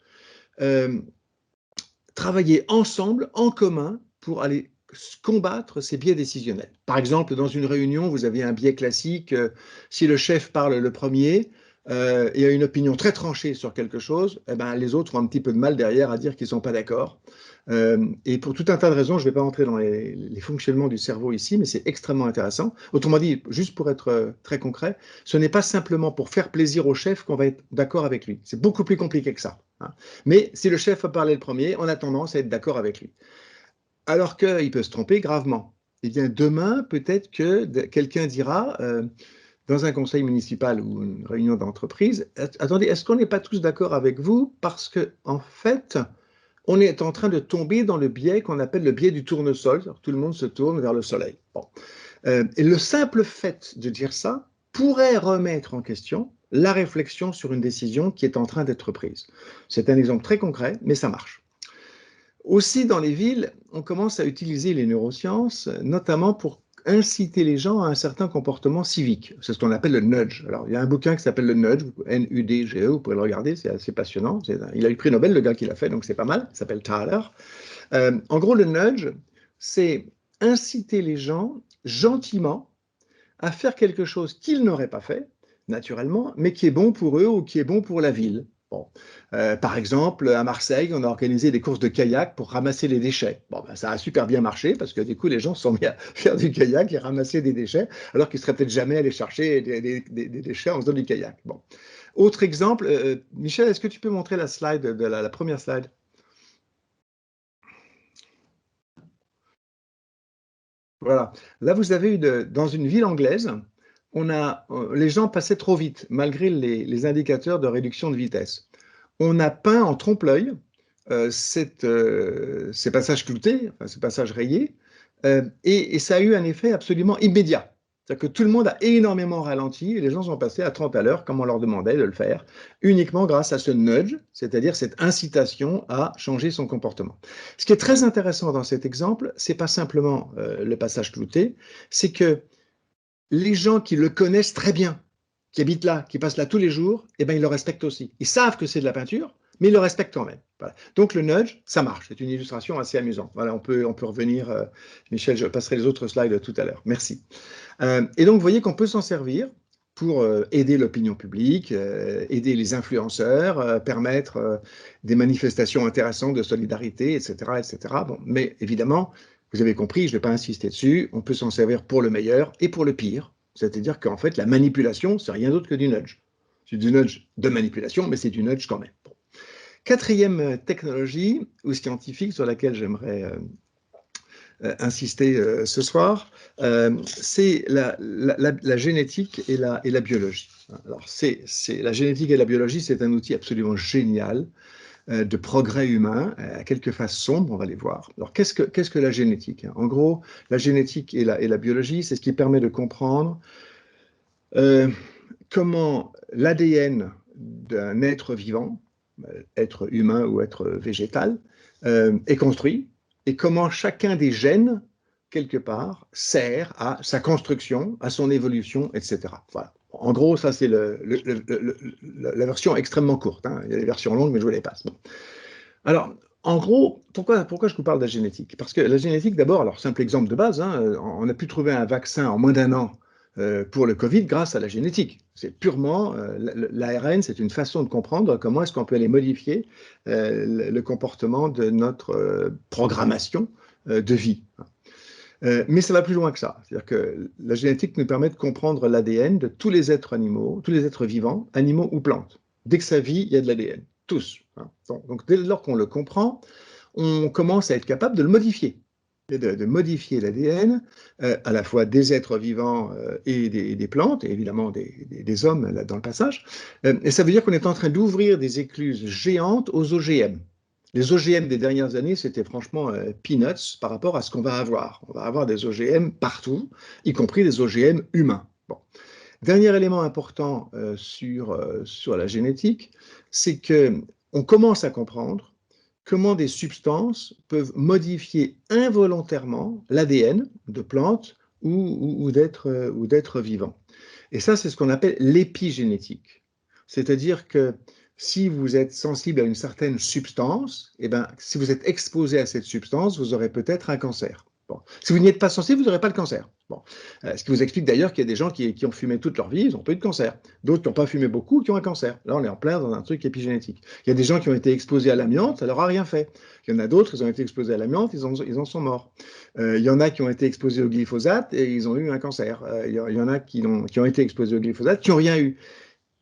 travailler ensemble, en commun, pour aller combattre ces biais décisionnels. Par exemple, dans une réunion, vous avez un biais classique, si le chef parle le premier et a une opinion très tranchée sur quelque chose, eh ben, les autres ont un petit peu de mal derrière à dire qu'ils ne sont pas d'accord. Et pour tout un tas de raisons, je ne vais pas entrer dans les fonctionnements du cerveau ici, mais c'est extrêmement intéressant. Autrement dit, juste pour être très concret, ce n'est pas simplement pour faire plaisir au chef qu'on va être d'accord avec lui. C'est beaucoup plus compliqué que ça. Hein. Mais si le chef a parlé le premier, on a tendance à être d'accord avec lui. Alors qu'il peut se tromper gravement. Eh bien, demain, peut-être que quelqu'un dira, dans un conseil municipal ou une réunion d'entreprise, attendez, est-ce qu'on n'est pas tous d'accord avec vous? Parce que, en fait, on est en train de tomber dans le biais qu'on appelle le biais du tournesol. Tout le monde se tourne vers le soleil. Bon. Et le simple fait de dire ça pourrait remettre en question la réflexion sur une décision qui est en train d'être prise. C'est un exemple très concret, mais ça marche. Aussi, dans les villes, on commence à utiliser les neurosciences, notamment pour inciter les gens à un certain comportement civique. C'est ce qu'on appelle le nudge. Alors, il y a un bouquin qui s'appelle le Nudge, N-U-D-G-E, vous pouvez le regarder, c'est assez passionnant. Il a eu le prix Nobel, le gars qui l'a fait, donc c'est pas mal. Il s'appelle Thaler. En gros, le nudge, c'est inciter les gens gentiment à faire quelque chose qu'ils n'auraient pas fait, naturellement, mais qui est bon pour eux ou qui est bon pour la ville. Bon. Par exemple, à Marseille, on a organisé des courses de kayak pour ramasser les déchets. Bon, ben, ça a super bien marché parce que du coup, les gens se sont mis à faire du kayak et ramasser des déchets, alors qu'ils ne seraient peut-être jamais allés chercher des déchets en faisant du kayak. Bon. Autre exemple, Michel, est-ce que tu peux montrer la slide de la première slide? Voilà. Là, vous avez dans une ville anglaise, les gens passaient trop vite, malgré les indicateurs de réduction de vitesse. On a peint en trompe-l'œil ces passages cloutés, enfin, ces passages rayés, et ça a eu un effet absolument immédiat. C'est-à-dire que tout le monde a énormément ralenti et les gens sont passés à 30 à l'heure, comme on leur demandait de le faire, uniquement grâce à ce nudge, c'est-à-dire cette incitation à changer son comportement. Ce qui est très intéressant dans cet exemple, c'est pas simplement le passage clouté, c'est que les gens qui le connaissent très bien, qui habitent là, qui passent là tous les jours, eh ben, ils le respectent aussi. Ils savent que c'est de la peinture, mais ils le respectent quand même. Voilà. Donc le nudge, ça marche. C'est une illustration assez amusante. Voilà, on peut revenir. Michel, je passerai les autres slides tout à l'heure. Merci. Et donc, vous voyez qu'on peut s'en servir pour aider l'opinion publique, aider les influenceurs, permettre des manifestations intéressantes de solidarité, etc. etc. Bon, mais évidemment, vous avez compris, je ne vais pas insister dessus, on peut s'en servir pour le meilleur et pour le pire. C'est-à-dire qu'en fait, la manipulation, c'est rien d'autre que du nudge. C'est du nudge de manipulation, mais c'est du nudge quand même. Bon. Quatrième technologie ou scientifique sur laquelle j'aimerais insister ce soir, c'est la génétique et la biologie. Alors, la génétique et la biologie, c'est un outil absolument génial de progrès humain, à quelques faces sombres, on va les voir. Alors, qu'est-ce que la génétique? En gros, la génétique et la biologie, c'est ce qui permet de comprendre comment l'ADN d'un être vivant, être humain ou être végétal, est construit, et comment chacun des gènes, quelque part, sert à sa construction, à son évolution, etc. Voilà. En gros, ça c'est la version extrêmement courte. Hein. Il y a des versions longues, mais je vous les passe. Bon. Alors, en gros, pourquoi je vous parle de la génétique? Parce que la génétique, d'abord, alors simple exemple de base, hein, on a pu trouver un vaccin en moins d'1 an pour le Covid grâce à la génétique. C'est purement, l'ARN, c'est une façon de comprendre comment est-ce qu'on peut aller modifier le comportement de notre programmation de vie. Mais ça va plus loin que ça. C'est-à-dire que la génétique nous permet de comprendre l'ADN de tous les êtres animaux, tous les êtres vivants, animaux ou plantes. Dès que ça vit, il y a de l'ADN. Tous. Hein. Donc, dès lors qu'on le comprend, on commence à être capable de le modifier. De modifier l'ADN, à la fois des êtres vivants et des plantes, et évidemment des hommes là, dans le passage. Et ça veut dire qu'on est en train d'ouvrir des écluses géantes aux OGM. Les OGM des dernières années, c'était franchement peanuts par rapport à ce qu'on va avoir. On va avoir des OGM partout, y compris des OGM humains. Bon. Dernier élément important sur la génétique, c'est qu'on commence à comprendre comment des substances peuvent modifier involontairement l'ADN de plantes ou d'êtres vivants. Et ça, c'est ce qu'on appelle l'épigénétique. C'est-à-dire que si vous êtes sensible à une certaine substance, eh ben, si vous êtes exposé à cette substance, vous aurez peut-être un cancer. Bon. Si vous n'y êtes pas sensible, vous n'aurez pas le cancer. Bon. Ce qui vous explique d'ailleurs qu'il y a des gens qui ont fumé toute leur vie, ils n'ont pas eu de cancer. D'autres qui n'ont pas fumé beaucoup, qui ont un cancer. Là, on est en plein dans un truc épigénétique. Il y a des gens qui ont été exposés à l'amiante, ça leur a rien fait. Il y en a d'autres, ils ont été exposés à l'amiante, ils en sont morts. Il y en a qui ont été exposés au glyphosate et ils ont eu un cancer. Il y en a qui ont été exposés au glyphosate, qui n'ont rien eu.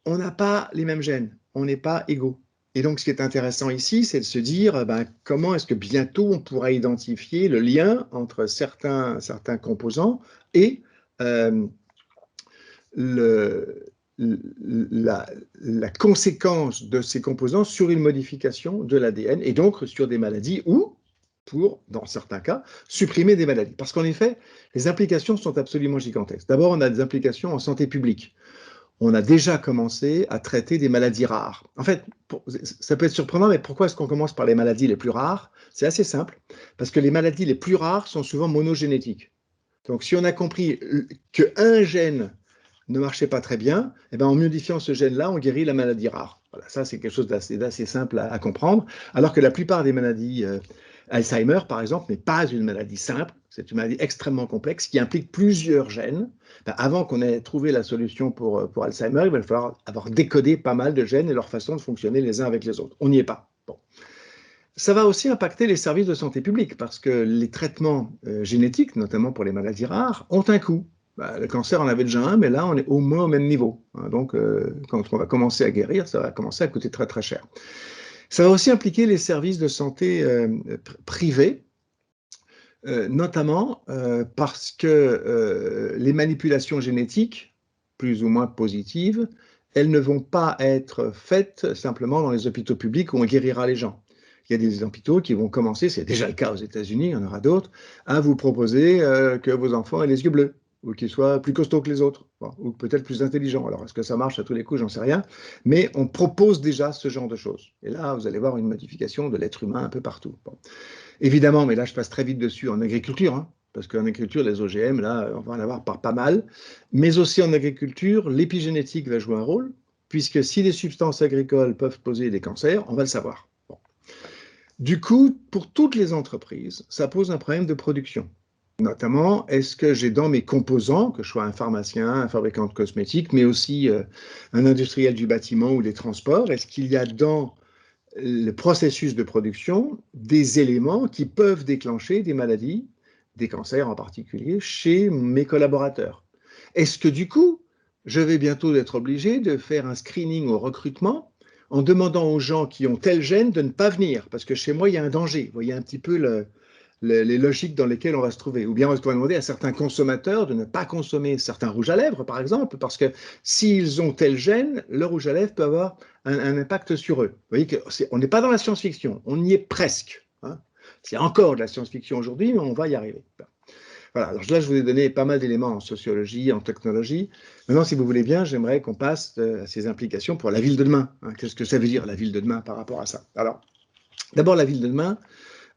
On n'a pas les mêmes gènes, on n'est pas égaux. Et donc, ce qui est intéressant ici, c'est de se dire comment est-ce que bientôt on pourra identifier le lien entre certains composants et la conséquence de ces composants sur une modification de l'ADN et donc sur des maladies ou, pour, dans certains cas, supprimer des maladies. Parce qu'en effet, les implications sont absolument gigantesques. D'abord, on a des implications en santé publique. On a déjà commencé à traiter des maladies rares. En fait, ça peut être surprenant, mais pourquoi est-ce qu'on commence par les maladies les plus rares? C'est assez simple, parce que les maladies les plus rares sont souvent monogénétiques. Donc, si on a compris qu'un gène ne marchait pas très bien, eh ben, en modifiant ce gène-là, on guérit la maladie rare. Voilà, ça, c'est quelque chose d'assez simple à comprendre, alors que la plupart des maladies, Alzheimer, par exemple, n'est pas une maladie simple, c'est une maladie extrêmement complexe qui implique plusieurs gènes. Ben, avant qu'on ait trouvé la solution pour Alzheimer, il va falloir avoir décodé pas mal de gènes et leur façon de fonctionner les uns avec les autres. On n'y est pas. Bon. Ça va aussi impacter les services de santé publique parce que les traitements génétiques, notamment pour les maladies rares, ont un coût. Le cancer en avait déjà un, mais là, on est au moins au même niveau. Donc, quand on va commencer à guérir, ça va commencer à coûter très, très cher. Ça va aussi impliquer les services de santé privés, notamment parce que les manipulations génétiques, plus ou moins positives, elles ne vont pas être faites simplement dans les hôpitaux publics où on guérira les gens. Il y a des hôpitaux qui vont commencer, c'est déjà le cas aux États-Unis, il y en aura d'autres, à vous proposer que vos enfants aient les yeux bleus, ou qu'ils soient plus costauds que les autres, bon, ou peut-être plus intelligents. Alors, est-ce que ça marche à tous les coups? J'en sais rien. Mais on propose déjà ce genre de choses. Et là, vous allez voir une modification de l'être humain un peu partout. Bon. Évidemment, mais là, je passe très vite dessus, en agriculture, parce qu'en agriculture, les OGM, là, on va en avoir pas mal. Mais aussi en agriculture, l'épigénétique va jouer un rôle, puisque si les substances agricoles peuvent poser des cancers, on va le savoir. Bon. Du coup, pour toutes les entreprises, ça pose un problème de production. Notamment, est-ce que j'ai dans mes composants, que je sois un pharmacien, un fabricant de cosmétiques, mais aussi un industriel du bâtiment ou des transports, est-ce qu'il y a dans le processus de production des éléments qui peuvent déclencher des maladies, des cancers en particulier, chez mes collaborateurs? Est-ce que du coup, je vais bientôt être obligé de faire un screening au recrutement en demandant aux gens qui ont tel gène de ne pas venir, parce que chez moi, il y a un danger. Vous voyez un petit peu les logiques dans lesquelles on va se trouver. Ou bien on va demander à certains consommateurs de ne pas consommer certains rouges à lèvres, par exemple, parce que s'ils ont tel gène, le rouge à lèvres peut avoir un impact sur eux. Vous voyez qu'on n'est pas dans la science-fiction, on y est presque. C'est encore de la science-fiction aujourd'hui, mais on va y arriver. Voilà, alors là, je vous ai donné pas mal d'éléments en sociologie, en technologie. Maintenant, si vous voulez bien, j'aimerais qu'on passe à ces implications pour la ville de demain. Qu'est-ce que ça veut dire, la ville de demain, par rapport à ça? Alors, d'abord, la ville de demain,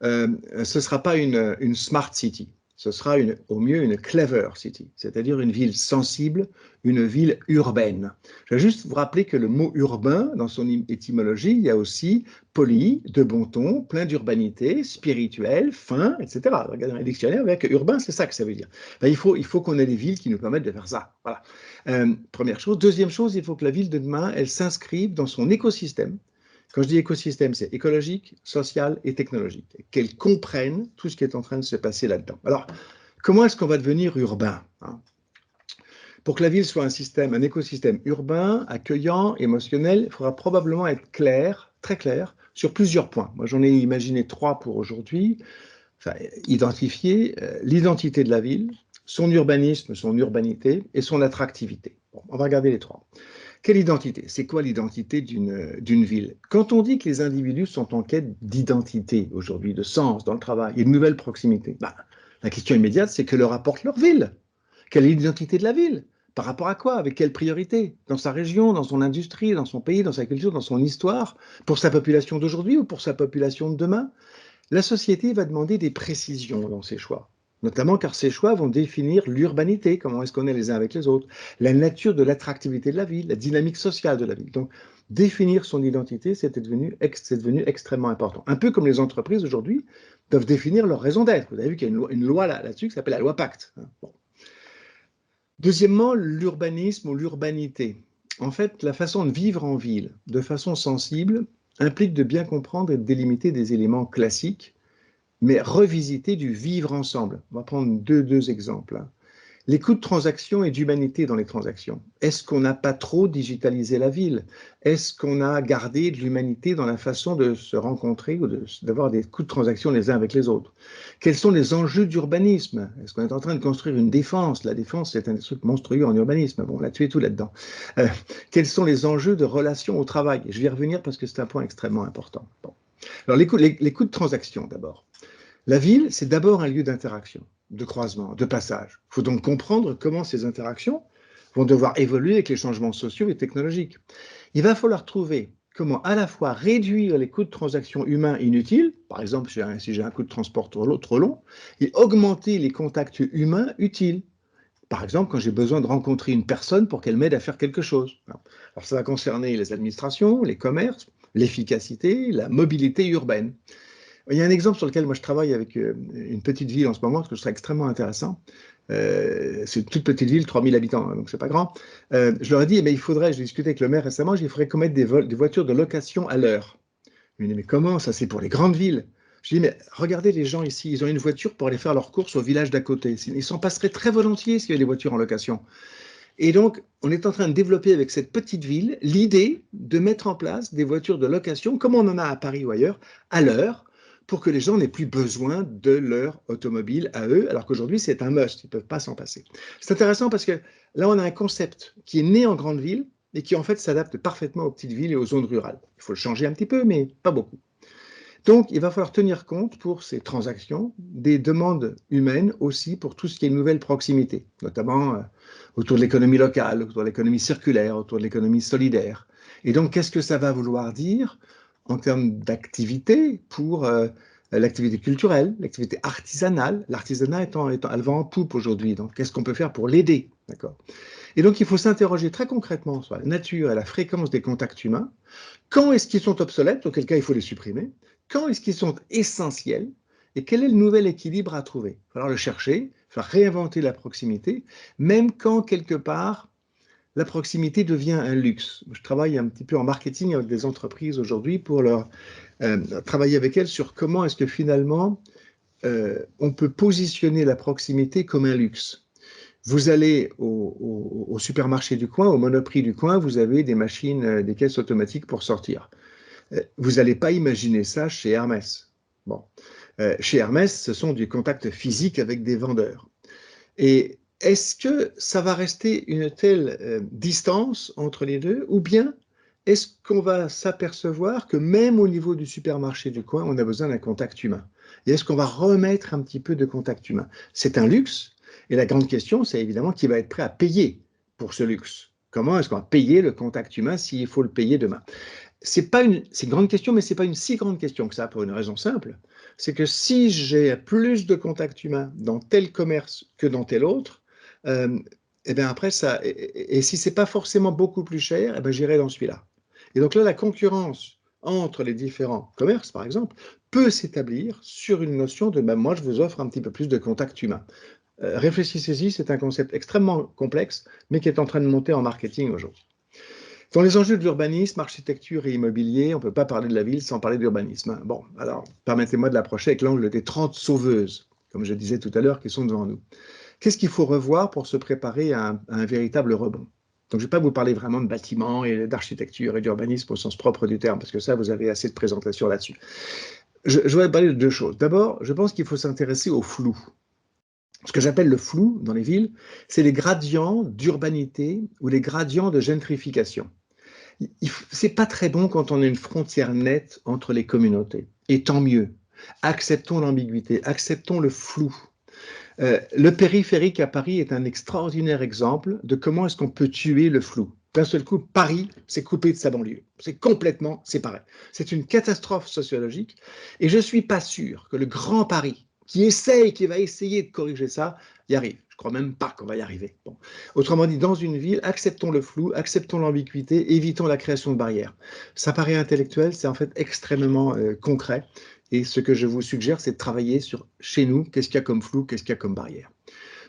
ce ne sera pas une smart city, ce sera au mieux une clever city, c'est-à-dire une ville sensible, une ville urbaine. Je vais juste vous rappeler que le mot urbain, dans son étymologie, il y a aussi poli, de bon ton, plein d'urbanité, spirituel, fin, etc. Regardez dans les dictionnaires, avec urbain, c'est ça que ça veut dire. Ben, il faut qu'on ait des villes qui nous permettent de faire ça. Voilà. Première chose. Deuxième chose, il faut que la ville de demain, elle s'inscrive dans son écosystème. Quand je dis écosystème, c'est écologique, social et technologique. Qu'elles comprennent tout ce qui est en train de se passer là-dedans. Alors, comment est-ce qu'on va devenir urbain? Pour que la ville soit un écosystème urbain, accueillant, émotionnel, il faudra probablement être clair, très clair, sur plusieurs points. Moi, j'en ai imaginé 3 pour aujourd'hui. Enfin, identifier l'identité de la ville, son urbanisme, son urbanité et son attractivité. Bon, on va regarder les 3. Quelle identité? C'est quoi l'identité d'une ville? Quand on dit que les individus sont en quête d'identité aujourd'hui, de sens dans le travail et de nouvelles proximités, la question immédiate, c'est que leur apporte leur ville. Quelle est l'identité de la ville? Par rapport à quoi? Avec quelle priorité? Dans sa région, dans son industrie, dans son pays, dans sa culture, dans son histoire, pour sa population d'aujourd'hui ou pour sa population de demain? La société va demander des précisions dans ses choix, notamment car ces choix vont définir l'urbanité, comment est-ce qu'on est les uns avec les autres, la nature de l'attractivité de la ville, la dynamique sociale de la ville. Donc, définir son identité, c'est devenu extrêmement important. Un peu comme les entreprises aujourd'hui doivent définir leur raison d'être. Vous avez vu qu'il y a une loi là-dessus qui s'appelle la loi Pacte. Bon. Deuxièmement, l'urbanisme ou l'urbanité. En fait, la façon de vivre en ville de façon sensible implique de bien comprendre et de délimiter des éléments classiques, mais revisiter du vivre ensemble. On va prendre deux exemples. Les coûts de transaction et d'humanité dans les transactions. Est-ce qu'on n'a pas trop digitalisé la ville? Est-ce qu'on a gardé de l'humanité dans la façon de se rencontrer ou d'avoir des coûts de transaction les uns avec les autres? Quels sont les enjeux d'urbanisme? Est-ce qu'on est en train de construire une défense? La défense, c'est un truc monstrueux en urbanisme. Bon, on a tué tout là-dedans. Quels sont les enjeux de relation au travail? Je vais y revenir parce que c'est un point extrêmement important. Bon. Alors, les coûts de transaction, d'abord. La ville, c'est d'abord un lieu d'interaction, de croisement, de passage. Il faut donc comprendre comment ces interactions vont devoir évoluer avec les changements sociaux et technologiques. Il va falloir trouver comment à la fois réduire les coûts de transaction humains inutiles, par exemple si j'ai un coût de transport trop long, et augmenter les contacts humains utiles. Par exemple, quand j'ai besoin de rencontrer une personne pour qu'elle m'aide à faire quelque chose. Alors ça va concerner les administrations, les commerces, l'efficacité, la mobilité urbaine. Il y a un exemple sur lequel moi je travaille avec une petite ville en ce moment, parce que je trouve extrêmement intéressant. C'est une toute petite ville, 3000 habitants, hein, donc c'est pas grand. Je leur ai dit, il faudrait, j'ai discuté avec le maire récemment, il faudrait qu'on mette des voitures de location à l'heure. Il me dit, mais comment? Ça, c'est pour les grandes villes. Je dis, mais regardez les gens ici, ils ont une voiture pour aller faire leurs courses au village d'à côté. Ils s'en passeraient très volontiers s'il y avait des voitures en location. Et donc, on est en train de développer avec cette petite ville l'idée de mettre en place des voitures de location, comme on en a à Paris ou ailleurs, à l'heure, pour que les gens n'aient plus besoin de leur automobile à eux, alors qu'aujourd'hui, c'est un must, ils ne peuvent pas s'en passer. C'est intéressant parce que là, on a un concept qui est né en grande ville et qui, en fait, s'adapte parfaitement aux petites villes et aux zones rurales. Il faut le changer un petit peu, mais pas beaucoup. Donc, il va falloir tenir compte pour ces transactions des demandes humaines aussi pour tout ce qui est nouvelle proximité, notamment autour de l'économie locale, autour de l'économie circulaire, autour de l'économie solidaire. Et donc, qu'est-ce que ça va vouloir dire en termes d'activité pour l'activité culturelle, l'activité artisanale? L'artisanat elle va en poupe aujourd'hui, donc qu'est-ce qu'on peut faire pour l'aider, d'accord? Et donc, il faut s'interroger très concrètement sur la nature et la fréquence des contacts humains. Quand est-ce qu'ils sont obsolètes, auquel cas il faut les supprimer? Quand est-ce qu'ils sont essentiels? Et quel est le nouvel équilibre à trouver? Il va falloir le chercher, il va falloir réinventer la proximité, même quand quelque part la proximité devient un luxe. Je travaille un petit peu en marketing avec des entreprises aujourd'hui pour travailler avec elles sur comment est-ce que finalement on peut positionner la proximité comme un luxe. Vous allez au supermarché du coin, au Monoprix du coin, vous avez des machines, des caisses automatiques pour sortir. Vous n'allez pas imaginer ça chez Hermès. Bon. Chez Hermès, ce sont du contact physique avec des vendeurs. Et est-ce que ça va rester une telle distance entre les deux, ou bien est-ce qu'on va s'apercevoir que même au niveau du supermarché du coin, on a besoin d'un contact humain? Et est-ce qu'on va remettre un petit peu de contact humain? C'est un luxe, et la grande question, c'est évidemment qui va être prêt à payer pour ce luxe. Comment est-ce qu'on va payer le contact humain s'il faut le payer demain? C'est une grande question, mais ce n'est pas une si grande question que ça, pour une raison simple. C'est que si j'ai plus de contacts humains dans tel commerce que dans tel autre, et bien après ça, et si ce n'est pas forcément beaucoup plus cher, j'irai dans celui-là. Et donc là, la concurrence entre les différents commerces, par exemple, peut s'établir sur une notion de moi, je vous offre un petit peu plus de contacts humains. Réfléchissez-y, c'est un concept extrêmement complexe, mais qui est en train de monter en marketing aujourd'hui. Dans les enjeux de l'urbanisme, architecture et immobilier, on ne peut pas parler de la ville sans parler d'urbanisme. Bon, alors, permettez-moi de l'approcher avec l'angle des 30 sauveuses, comme je disais tout à l'heure, qui sont devant nous. Qu'est-ce qu'il faut revoir pour se préparer à un véritable rebond? Donc, je ne vais pas vous parler vraiment de bâtiments et d'architecture et d'urbanisme au sens propre du terme, parce que ça, vous avez assez de présentations là-dessus. Je voudrais parler de deux choses. D'abord, je pense qu'il faut s'intéresser au flou. Ce que j'appelle le flou dans les villes, c'est les gradients d'urbanité ou les gradients de gentrification. C'est pas très bon quand on a une frontière nette entre les communautés. Et tant mieux. Acceptons l'ambiguïté, acceptons le flou. Le périphérique à Paris est un extraordinaire exemple de comment est-ce qu'on peut tuer le flou. D'un seul coup, Paris s'est coupé de sa banlieue. C'est complètement séparé. C'est une catastrophe sociologique. Et je ne suis pas sûr que le Grand Paris, qui va essayer de corriger ça, y arrive. Je ne crois même pas qu'on va y arriver. Bon. Autrement dit, dans une ville, acceptons le flou, acceptons l'ambiguïté, évitons la création de barrières. Ça paraît intellectuel, c'est en fait extrêmement concret. Et ce que je vous suggère, c'est de travailler sur, chez nous, qu'est-ce qu'il y a comme flou, qu'est-ce qu'il y a comme barrière.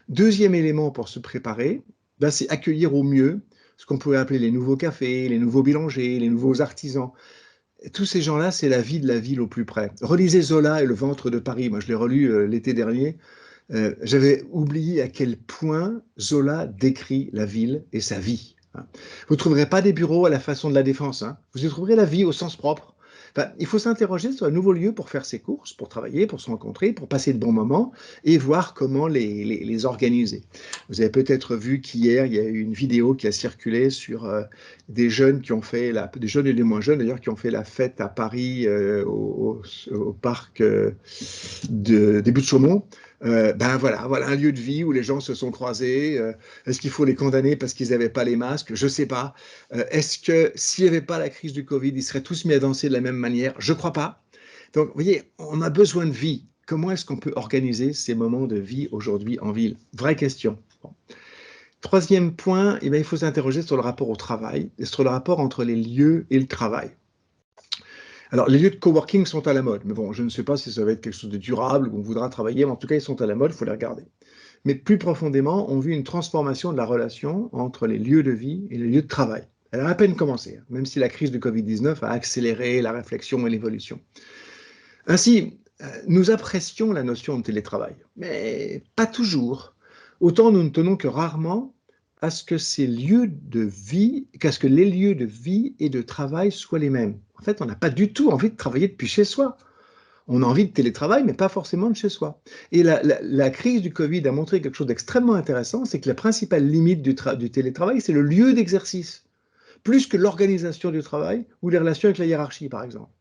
Deuxième élément pour se préparer, ben, c'est accueillir au mieux ce qu'on pourrait appeler les nouveaux cafés, les nouveaux boulangers, les nouveaux artisans. Et tous ces gens-là, c'est la vie de la ville au plus près. Relisez Zola et Le ventre de Paris. Moi, je l'ai relu l'été dernier. J'avais oublié à quel point Zola décrit la ville et sa vie. Vous ne trouverez pas des bureaux à la façon de la Défense. Vous y trouverez la vie au sens propre. Enfin, il faut s'interroger sur un nouveau lieu pour faire ses courses, pour travailler, pour se rencontrer, pour passer de bons moments et voir comment les organiser. Vous avez peut-être vu qu'hier, il y a eu une vidéo qui a circulé sur des jeunes qui ont fait, des jeunes et des moins jeunes d'ailleurs, qui ont fait la fête à Paris au parc des Buttes-Chaumont. Ben voilà un lieu de vie où les gens se sont croisés. Est-ce qu'il faut les condamner parce qu'ils n'avaient pas les masques? Je ne sais pas. Est-ce que s'il n'y avait pas la crise du Covid, ils seraient tous mis à danser de la même manière? Je ne crois pas. Donc, vous voyez, on a besoin de vie. Comment est-ce qu'on peut organiser ces moments de vie aujourd'hui en ville? Vraie question. Bon. Troisième point, eh bien, il faut s'interroger sur le rapport au travail et sur le rapport entre les lieux et le travail. Alors, les lieux de coworking sont à la mode, mais bon, je ne sais pas si ça va être quelque chose de durable, où on voudra travailler, mais en tout cas, ils sont à la mode, il faut les regarder. Mais plus profondément, on vit une transformation de la relation entre les lieux de vie et les lieux de travail. Elle a à peine commencé, même si la crise de Covid-19 a accéléré la réflexion et l'évolution. Ainsi, nous apprécions la notion de télétravail, mais pas toujours. Autant nous ne tenons que rarement à ce que ces lieux de vie, qu'à ce que les lieux de vie et de travail soient les mêmes. En fait, on n'a pas du tout envie de travailler depuis chez soi. On a envie de télétravail, mais pas forcément de chez soi. Et la crise du Covid a montré quelque chose d'extrêmement intéressant, c'est que la principale limite du télétravail, c'est le lieu d'exercice, plus que l'organisation du travail ou les relations avec la hiérarchie, par exemple.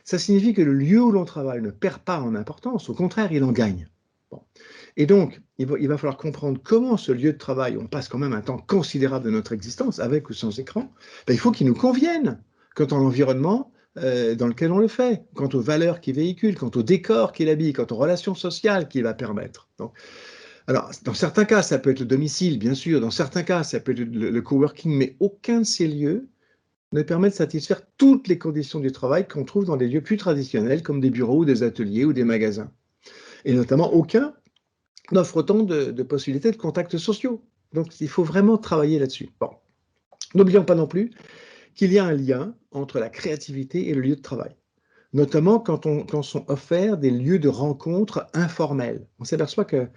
Ça signifie que le lieu où l'on travaille ne perd pas en importance, au contraire, il en gagne. Bon. Et donc, il va falloir comprendre comment ce lieu de travail, on passe quand même un temps considérable de notre existence, avec ou sans écran, ben, il faut qu'il nous convienne quant à l'environnement dans lequel on le fait, quant aux valeurs qu'il véhicule, quant au décor qu'il habille, quant aux relations sociales qu'il va permettre. Donc, alors, dans certains cas, ça peut être le domicile, bien sûr, dans certains cas, ça peut être le coworking, mais aucun de ces lieux ne permet de satisfaire toutes les conditions du travail qu'on trouve dans des lieux plus traditionnels, comme des bureaux ou des ateliers ou des magasins. Et notamment, aucun n'offre autant de possibilités de contacts sociaux. Donc, il faut vraiment travailler là-dessus. Bon. N'oublions pas non plus qu'il y a un lien entre la créativité et le lieu de travail, notamment quand sont offerts des lieux de rencontres informels. On s'aperçoit que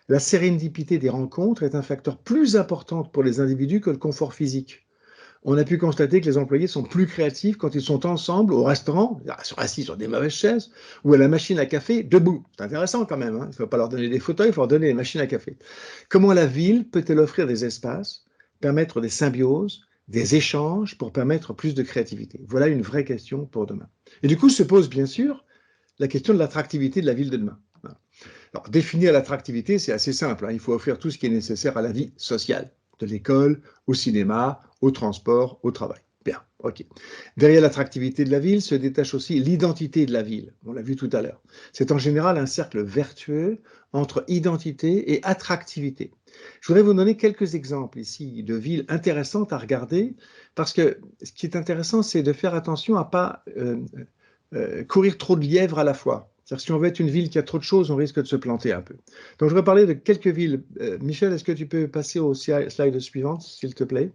la sérendipité des rencontres est un facteur plus important pour les individus que le confort physique. On a pu constater que les employés sont plus créatifs quand ils sont ensemble au restaurant, assis sur des mauvaises chaises, ou à la machine à café, debout. C'est intéressant quand même, hein. Il ne faut pas leur donner des fauteuils, il faut leur donner des machines à café. Comment la ville peut-elle offrir des espaces, permettre des symbioses, des échanges pour permettre plus de créativité? Voilà une vraie question pour demain. Et du coup, se pose bien sûr la question de l'attractivité de la ville de demain. Alors, définir l'attractivité, c'est assez simple, hein. Il faut offrir tout ce qui est nécessaire à la vie sociale, de l'école, au cinéma, au transport, au travail. Bien, ok. Derrière l'attractivité de la ville se détache aussi l'identité de la ville. On l'a vu tout à l'heure. C'est en général un cercle vertueux entre identité et attractivité. Je voudrais vous donner quelques exemples ici de villes intéressantes à regarder, parce que ce qui est intéressant, c'est de faire attention à ne pas courir trop de lièvres à la fois. C'est-à-dire, si on veut être une ville qui a trop de choses, on risque de se planter un peu. Donc, je vais parler de quelques villes. Michel, est-ce que tu peux passer au slide suivant, s'il te plaît?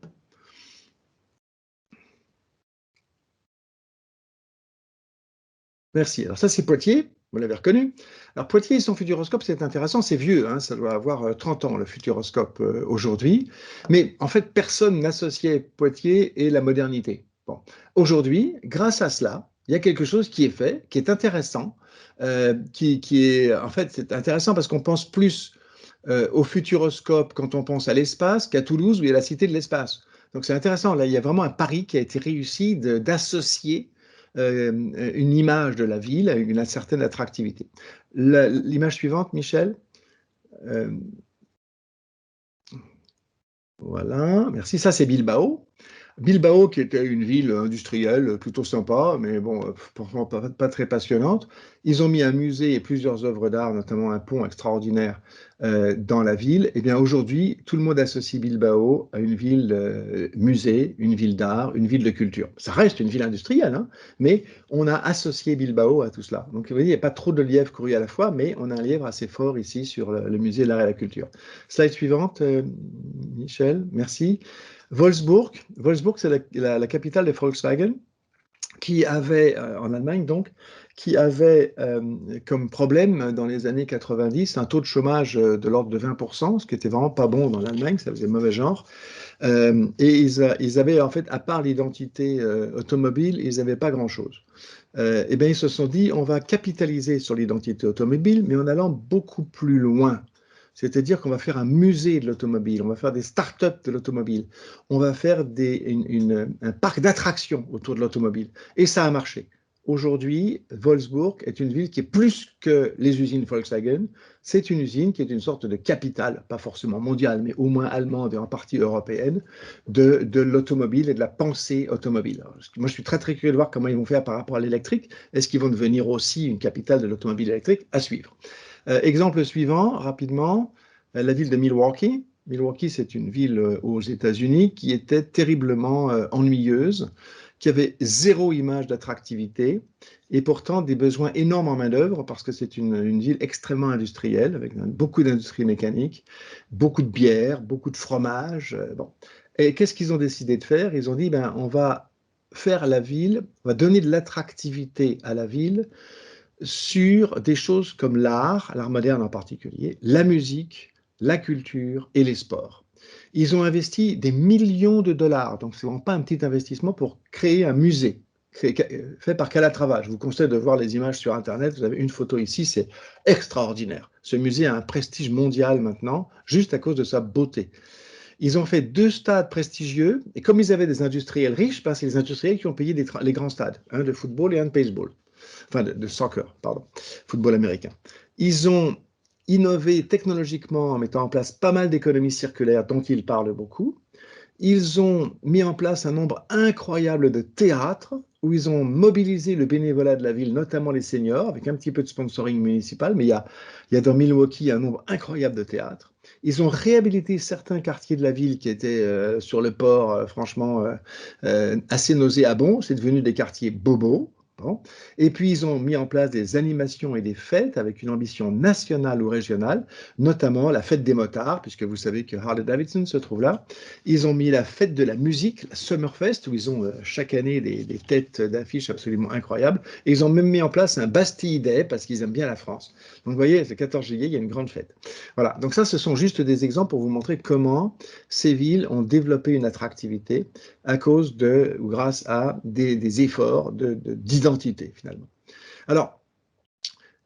Merci. Alors, ça, c'est Poitiers. Vous l'avez reconnu. Alors, Poitiers et son futuroscope, c'est intéressant. C'est vieux, hein, ça doit avoir 30 ans, le futuroscope, aujourd'hui. Mais en fait, personne n'associait Poitiers et la modernité. Bon. Aujourd'hui, grâce à cela, il y a quelque chose qui est fait, qui est intéressant, qui est, en fait, c'est intéressant parce qu'on pense plus au futuroscope quand on pense à l'espace qu'à Toulouse où il y a la cité de l'espace. Donc c'est intéressant, là il y a vraiment un pari qui a été réussi d'associer une image de la ville à une certaine attractivité. L'image suivante, Michel. Voilà, merci. Ça, c'est Bilbao. Bilbao, qui était une ville industrielle plutôt sympa, mais bon, franchement pas très passionnante. Ils ont mis un musée et plusieurs œuvres d'art, notamment un pont extraordinaire dans la ville. Et bien aujourd'hui, tout le monde associe Bilbao à une ville musée, une ville d'art, une ville de culture. Ça reste une ville industrielle, hein, mais on a associé Bilbao à tout cela. Donc vous voyez, il n'y a pas trop de lièvres courus à la fois, mais on a un lièvre assez fort ici sur le musée de l'art et la culture. Slide suivante, Michel, merci. Wolfsburg, c'est la capitale de Volkswagen, qui avait, en Allemagne donc, qui avait comme problème dans les années 90 un taux de chômage de l'ordre de 20%, ce qui était vraiment pas bon dans l'Allemagne, ça faisait mauvais genre. Et ils avaient en fait, à part l'identité automobile, ils n'avaient pas grand-chose. Et bien ils se sont dit, on va capitaliser sur l'identité automobile, mais en allant beaucoup plus loin. C'est-à-dire qu'on va faire un musée de l'automobile, on va faire des start-up de l'automobile, on va faire un parc d'attractions autour de l'automobile. Et ça a marché. Aujourd'hui, Wolfsburg est une ville qui est plus que les usines Volkswagen. C'est une usine qui est une sorte de capitale, pas forcément mondiale, mais au moins allemande et en partie européenne, de l'automobile et de la pensée automobile. Alors, moi, je suis très, très curieux de voir comment ils vont faire par rapport à l'électrique. Est-ce qu'ils vont devenir aussi une capitale de l'automobile électrique? À suivre. Exemple suivant, rapidement, la ville de Milwaukee. Milwaukee, c'est une ville aux États-Unis qui était terriblement ennuyeuse, qui avait zéro image d'attractivité et pourtant des besoins énormes en main-d'œuvre parce que c'est une ville extrêmement industrielle avec beaucoup d'industrie mécanique, beaucoup de bière, beaucoup de fromage. Bon. Et qu'est-ce qu'ils ont décidé de faire? Ils ont dit, ben, on va faire la ville, on va donner de l'attractivité à la ville sur des choses comme l'art moderne en particulier, la musique, la culture et les sports. Ils ont investi des millions de dollars, donc ce n'est vraiment pas un petit investissement pour créer un musée fait par Calatrava. Je vous conseille de voir les images sur Internet. Vous avez une photo ici, c'est extraordinaire. Ce musée a un prestige mondial maintenant, juste à cause de sa beauté. Ils ont fait 2 stades prestigieux, et comme ils avaient des industriels riches, c'est les industriels qui ont payé les grands stades, un de football et un de baseball. Enfin de soccer, pardon, football américain. Ils ont innové technologiquement en mettant en place pas mal d'économies circulaires dont ils parlent beaucoup. Ils ont mis en place un nombre incroyable de théâtres où ils ont mobilisé le bénévolat de la ville, notamment les seniors, avec un petit peu de sponsoring municipal, mais il y a dans Milwaukee un nombre incroyable de théâtres. Ils ont réhabilité certains quartiers de la ville qui étaient sur le port, franchement, assez nauséabonds. C'est devenu des quartiers bobos. Bon. Et puis, ils ont mis en place des animations et des fêtes avec une ambition nationale ou régionale, notamment la fête des motards, puisque vous savez que Harley-Davidson se trouve là. Ils ont mis la fête de la musique, la Summerfest, où ils ont chaque année des têtes d'affiches absolument incroyables. Et ils ont même mis en place un Bastille Day, parce qu'ils aiment bien la France. Donc, vous voyez, le 14 juillet, il y a une grande fête. Voilà, donc ça, ce sont juste des exemples pour vous montrer comment ces villes ont développé une attractivité à cause ou grâce à des efforts d'identité, finalement. Alors,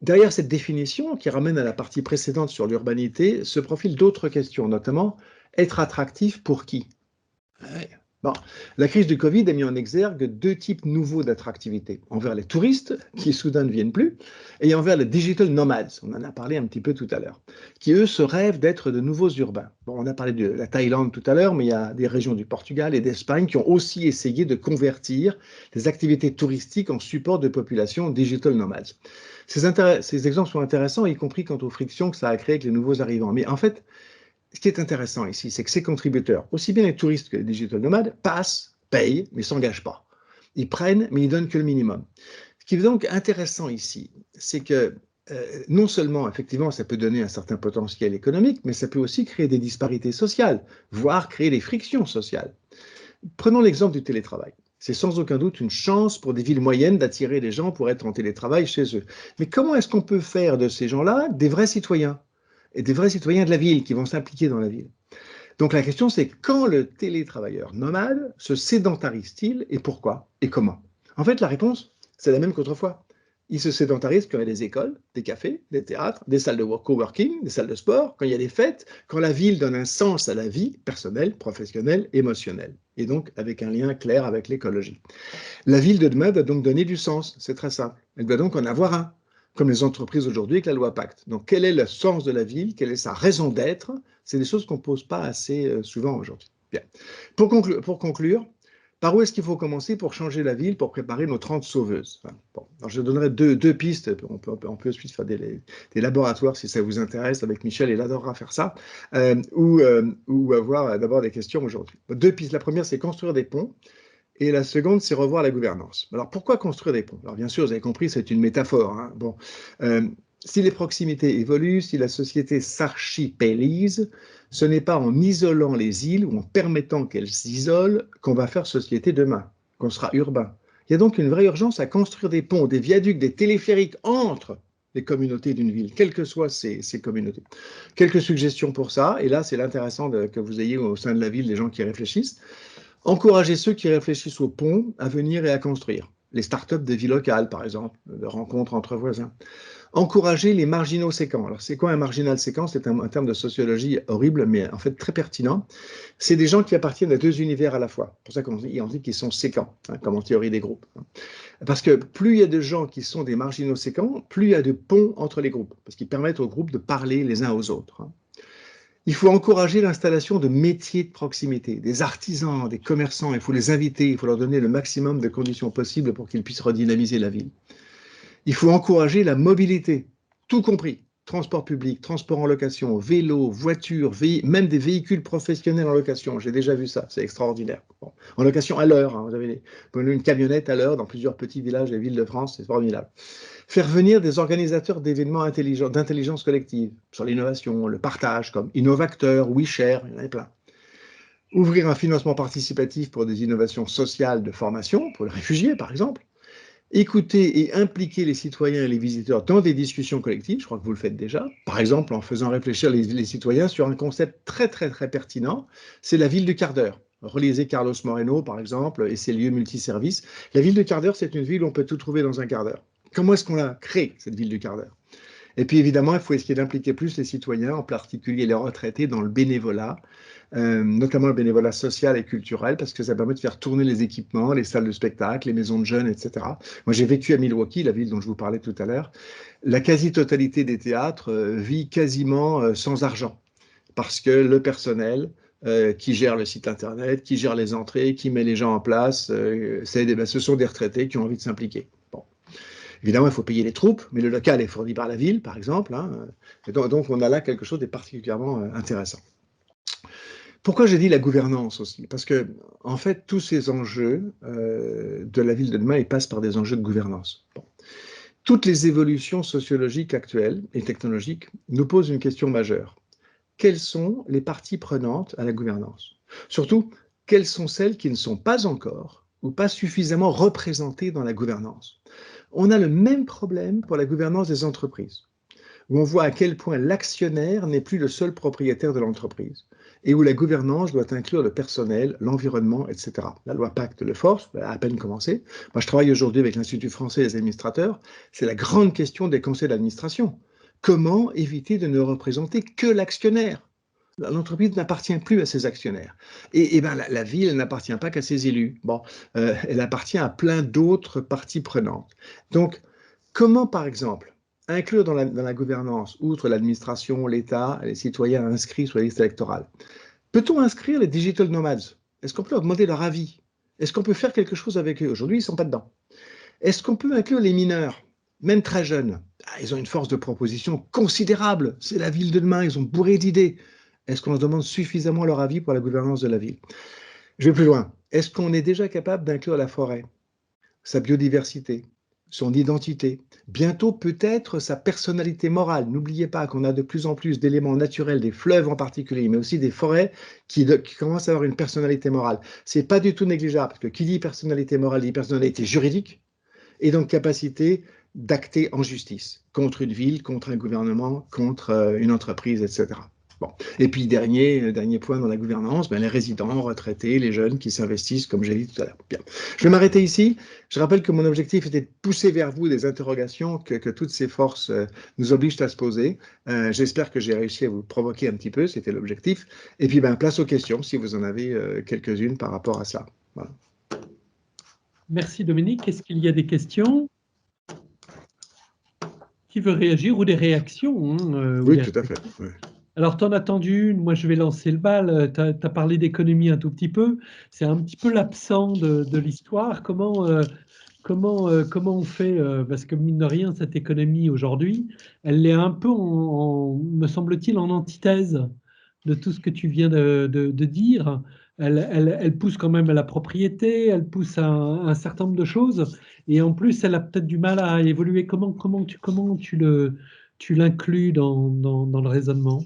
derrière cette définition, qui ramène à la partie précédente sur l'urbanité, se profilent d'autres questions, notamment être attractif pour qui? Bon, la crise du Covid a mis en exergue 2 types nouveaux d'attractivité, envers les touristes, qui soudain ne viennent plus, et envers les digital nomads, on en a parlé un petit peu tout à l'heure, qui eux se rêvent d'être de nouveaux urbains. Bon, on a parlé de la Thaïlande tout à l'heure, mais il y a des régions du Portugal et d'Espagne qui ont aussi essayé de convertir les activités touristiques en support de populations digital nomads. Ces exemples sont intéressants, y compris quant aux frictions que ça a créé avec les nouveaux arrivants. Mais en fait, ce qui est intéressant ici, c'est que ces contributeurs, aussi bien les touristes que les digital nomades, passent, payent, mais ne s'engagent pas. Ils prennent, mais ils donnent que le minimum. Ce qui est donc intéressant ici, c'est que non seulement, effectivement, ça peut donner un certain potentiel économique, mais ça peut aussi créer des disparités sociales, voire créer des frictions sociales. Prenons l'exemple du télétravail. C'est sans aucun doute une chance pour des villes moyennes d'attirer des gens pour être en télétravail chez eux. Mais comment est-ce qu'on peut faire de ces gens-là des vrais citoyens ? Et des vrais citoyens de la ville qui vont s'impliquer dans la ville. Donc la question, c'est quand le télétravailleur nomade se sédentarise-t-il et pourquoi et comment? En fait, la réponse, c'est la même qu'autrefois. Il se sédentarise quand il y a des écoles, des cafés, des théâtres, des salles de coworking, des salles de sport, quand il y a des fêtes, quand la ville donne un sens à la vie personnelle, professionnelle, émotionnelle, et donc avec un lien clair avec l'écologie. La ville de demain doit donc donner du sens, c'est très simple. Elle doit donc en avoir un. comme les entreprises aujourd'hui avec la loi Pacte. Donc, quel est le sens de la ville? Quelle est sa raison d'être? C'est des choses qu'on ne pose pas assez souvent aujourd'hui. Bien. Pour conclure, par où est-ce qu'il faut commencer pour changer la ville, pour préparer nos 30 sauveuses? Enfin, bon, alors je donnerai deux pistes. On peut ensuite faire des laboratoires si ça vous intéresse. Avec Michel, il adorera faire ça. Ou avoir d'abord des questions aujourd'hui. Deux pistes. La première, c'est construire des ponts. Et la seconde, c'est revoir la gouvernance. Alors, pourquoi construire des ponts? Alors, bien sûr, vous avez compris, c'est une métaphore. Hein. Bon, si les proximités évoluent, si la société s'archipélise, ce n'est pas en isolant les îles ou en permettant qu'elles s'isolent qu'on va faire société demain, qu'on sera urbain. Il y a donc une vraie urgence à construire des ponts, des viaducs, des téléphériques entre les communautés d'une ville, quelles que soient ces communautés. Quelques suggestions pour ça, et là, c'est l'intéressant que vous ayez au sein de la ville des gens qui réfléchissent. Encourager ceux qui réfléchissent au pont à venir et à construire. Les startups de vie locale, par exemple, de rencontres entre voisins. Encourager les marginaux séquents. Alors, c'est quoi un marginal séquent? C'est un terme de sociologie horrible, mais en fait très pertinent. C'est des gens qui appartiennent à deux univers à la fois. C'est pour ça qu'on dit qu'ils sont séquents, hein, comme en théorie des groupes. Parce que plus il y a de gens qui sont des marginaux séquents, plus il y a de ponts entre les groupes, parce qu'ils permettent aux groupes de parler les uns aux autres. Hein. Il faut encourager l'installation de métiers de proximité, des artisans, des commerçants, il faut les inviter, il faut leur donner le maximum de conditions possibles pour qu'ils puissent redynamiser la ville. Il faut encourager la mobilité, tout compris, transport public, transport en location, vélo, voiture, même des véhicules professionnels en location, j'ai déjà vu ça, c'est extraordinaire. Bon. En location à l'heure, hein, vous avez une camionnette à l'heure dans plusieurs petits villages et villes de France, c'est formidable. Faire venir des organisateurs d'événements d'intelligence collective sur l'innovation, le partage, comme Innovacteur, WeShare, il y en a plein. Ouvrir un financement participatif pour des innovations sociales de formation, pour les réfugiés par exemple. Écouter et impliquer les citoyens et les visiteurs dans des discussions collectives, je crois que vous le faites déjà, par exemple en faisant réfléchir les citoyens sur un concept très pertinent, c'est la ville du quart d'heure. Relisez Carlos Moreno par exemple et ses lieux multiservices. La ville du quart d'heure, c'est une ville où on peut tout trouver dans un quart d'heure. Comment est-ce qu'on a créé cette ville du quart d'heure? Et puis évidemment, il faut essayer d'impliquer plus les citoyens, en particulier les retraités, dans le bénévolat, notamment le bénévolat social et culturel, parce que ça permet de faire tourner les équipements, les salles de spectacle, les maisons de jeunes, etc. Moi, j'ai vécu à Milwaukee, la ville dont je vous parlais tout à l'heure. La quasi-totalité des théâtres vit quasiment sans argent, parce que le personnel qui gère le site internet, qui gère les entrées, qui met les gens en place, ce sont des retraités qui ont envie de s'impliquer. Bon. Évidemment, il faut payer les troupes, mais le local est fourni par la ville, par exemple. Hein, et donc, on a là quelque chose de particulièrement intéressant. Pourquoi j'ai dit la gouvernance aussi? Parce que, en fait, tous ces enjeux de la ville de demain, ils passent par des enjeux de gouvernance. Bon. Toutes les évolutions sociologiques actuelles et technologiques nous posent une question majeure. Quelles sont les parties prenantes à la gouvernance? Surtout, quelles sont celles qui ne sont pas encore ou pas suffisamment représentées dans la gouvernance? On a le même problème pour la gouvernance des entreprises, où on voit à quel point l'actionnaire n'est plus le seul propriétaire de l'entreprise, et où la gouvernance doit inclure le personnel, l'environnement, etc. La loi Pacte le force, elle a à peine commencé. Moi, je travaille aujourd'hui avec l'Institut français des administrateurs. C'est la grande question des conseils d'administration. Comment éviter de ne représenter que l'actionnaire? L'entreprise n'appartient plus à ses actionnaires. Et la ville n'appartient pas qu'à ses élus. Bon, elle appartient à plein d'autres parties prenantes. Donc, comment, par exemple, inclure dans la gouvernance, outre l'administration, l'État, les citoyens inscrits sur la liste électorale, peut-on inscrire les digital nomades? Est-ce qu'on peut leur demander leur avis? Est-ce qu'on peut faire quelque chose avec eux? Aujourd'hui, ils ne sont pas dedans. Est-ce qu'on peut inclure les mineurs, même très jeunes? Ils ont une force de proposition considérable. C'est la ville de demain, ils ont bourré d'idées. Est-ce qu'on leur demande suffisamment leur avis pour la gouvernance de la ville? Je vais plus loin. Est-ce qu'on est déjà capable d'inclure la forêt, sa biodiversité, son identité, bientôt peut-être sa personnalité morale? N'oubliez pas qu'on a de plus en plus d'éléments naturels, des fleuves en particulier, mais aussi des forêts qui commencent à avoir une personnalité morale. C'est pas du tout négligeable, parce que qui dit personnalité morale dit personnalité juridique, et donc capacité d'acter en justice contre une ville, contre un gouvernement, contre une entreprise, etc. Bon. Et puis, dernier point dans la gouvernance, les résidents, retraités, les jeunes qui s'investissent, comme j'ai dit tout à l'heure. Bien. Je vais m'arrêter ici. Je rappelle que mon objectif était de pousser vers vous des interrogations que toutes ces forces nous obligent à se poser. J'espère que j'ai réussi à vous provoquer un petit peu, c'était l'objectif. Et puis, place aux questions, si vous en avez quelques-unes par rapport à ça. Voilà. Merci Dominique. Est-ce qu'il y a des questions? qui veut réagir ou des réactions, hein, ou Oui, des tout à fait. réflexions. Ouais. Alors, tu en as tendu une, moi je vais lancer le bal. Tu as parlé d'économie un tout petit peu. C'est un petit peu l'absent de l'histoire. Comment on fait, parce que mine de rien, cette économie aujourd'hui, elle est un peu, me semble-t-il, en antithèse de tout ce que tu viens de dire. Elle pousse quand même à la propriété, elle pousse à un certain nombre de choses, et en plus, elle a peut-être du mal à évoluer. Tu l'inclus dans le raisonnement?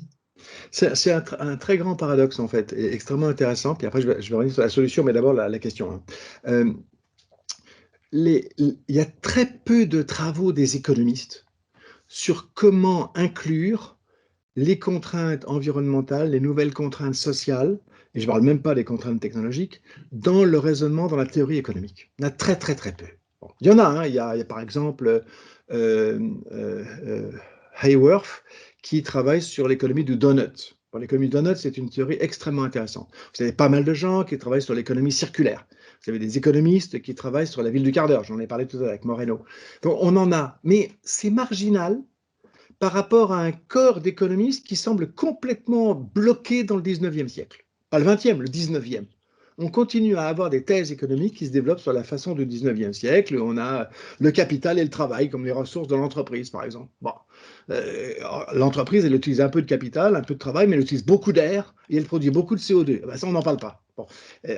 C'est un très grand paradoxe, en fait, et extrêmement intéressant. Puis après, je vais revenir sur la solution, mais d'abord la question, hein. Euh, il y a très peu de travaux des économistes sur comment inclure les contraintes environnementales, les nouvelles contraintes sociales, et je ne parle même pas des contraintes technologiques, dans le raisonnement, dans la théorie économique. Il y en a très, très, très peu. Bon, il y en a, hein, il y a par exemple Hayworth qui travaille sur l'économie du donut. Bon, l'économie du donut, c'est une théorie extrêmement intéressante. Vous avez pas mal de gens qui travaillent sur l'économie circulaire. Vous avez des économistes qui travaillent sur la ville du quart d'heure. J'en ai parlé tout à l'heure avec Moreno. Donc on en a, mais c'est marginal par rapport à un corps d'économistes qui semble complètement bloqué dans le 19e siècle. Pas le 20e, le 19e. On continue à avoir des thèses économiques qui se développent sur la façon du 19e siècle. On a le capital et le travail comme les ressources de l'entreprise, par exemple. Bon. L'entreprise, elle utilise un peu de capital, un peu de travail, mais elle utilise beaucoup d'air et elle produit beaucoup de CO2. Ben, ça, on n'en parle pas. Bon.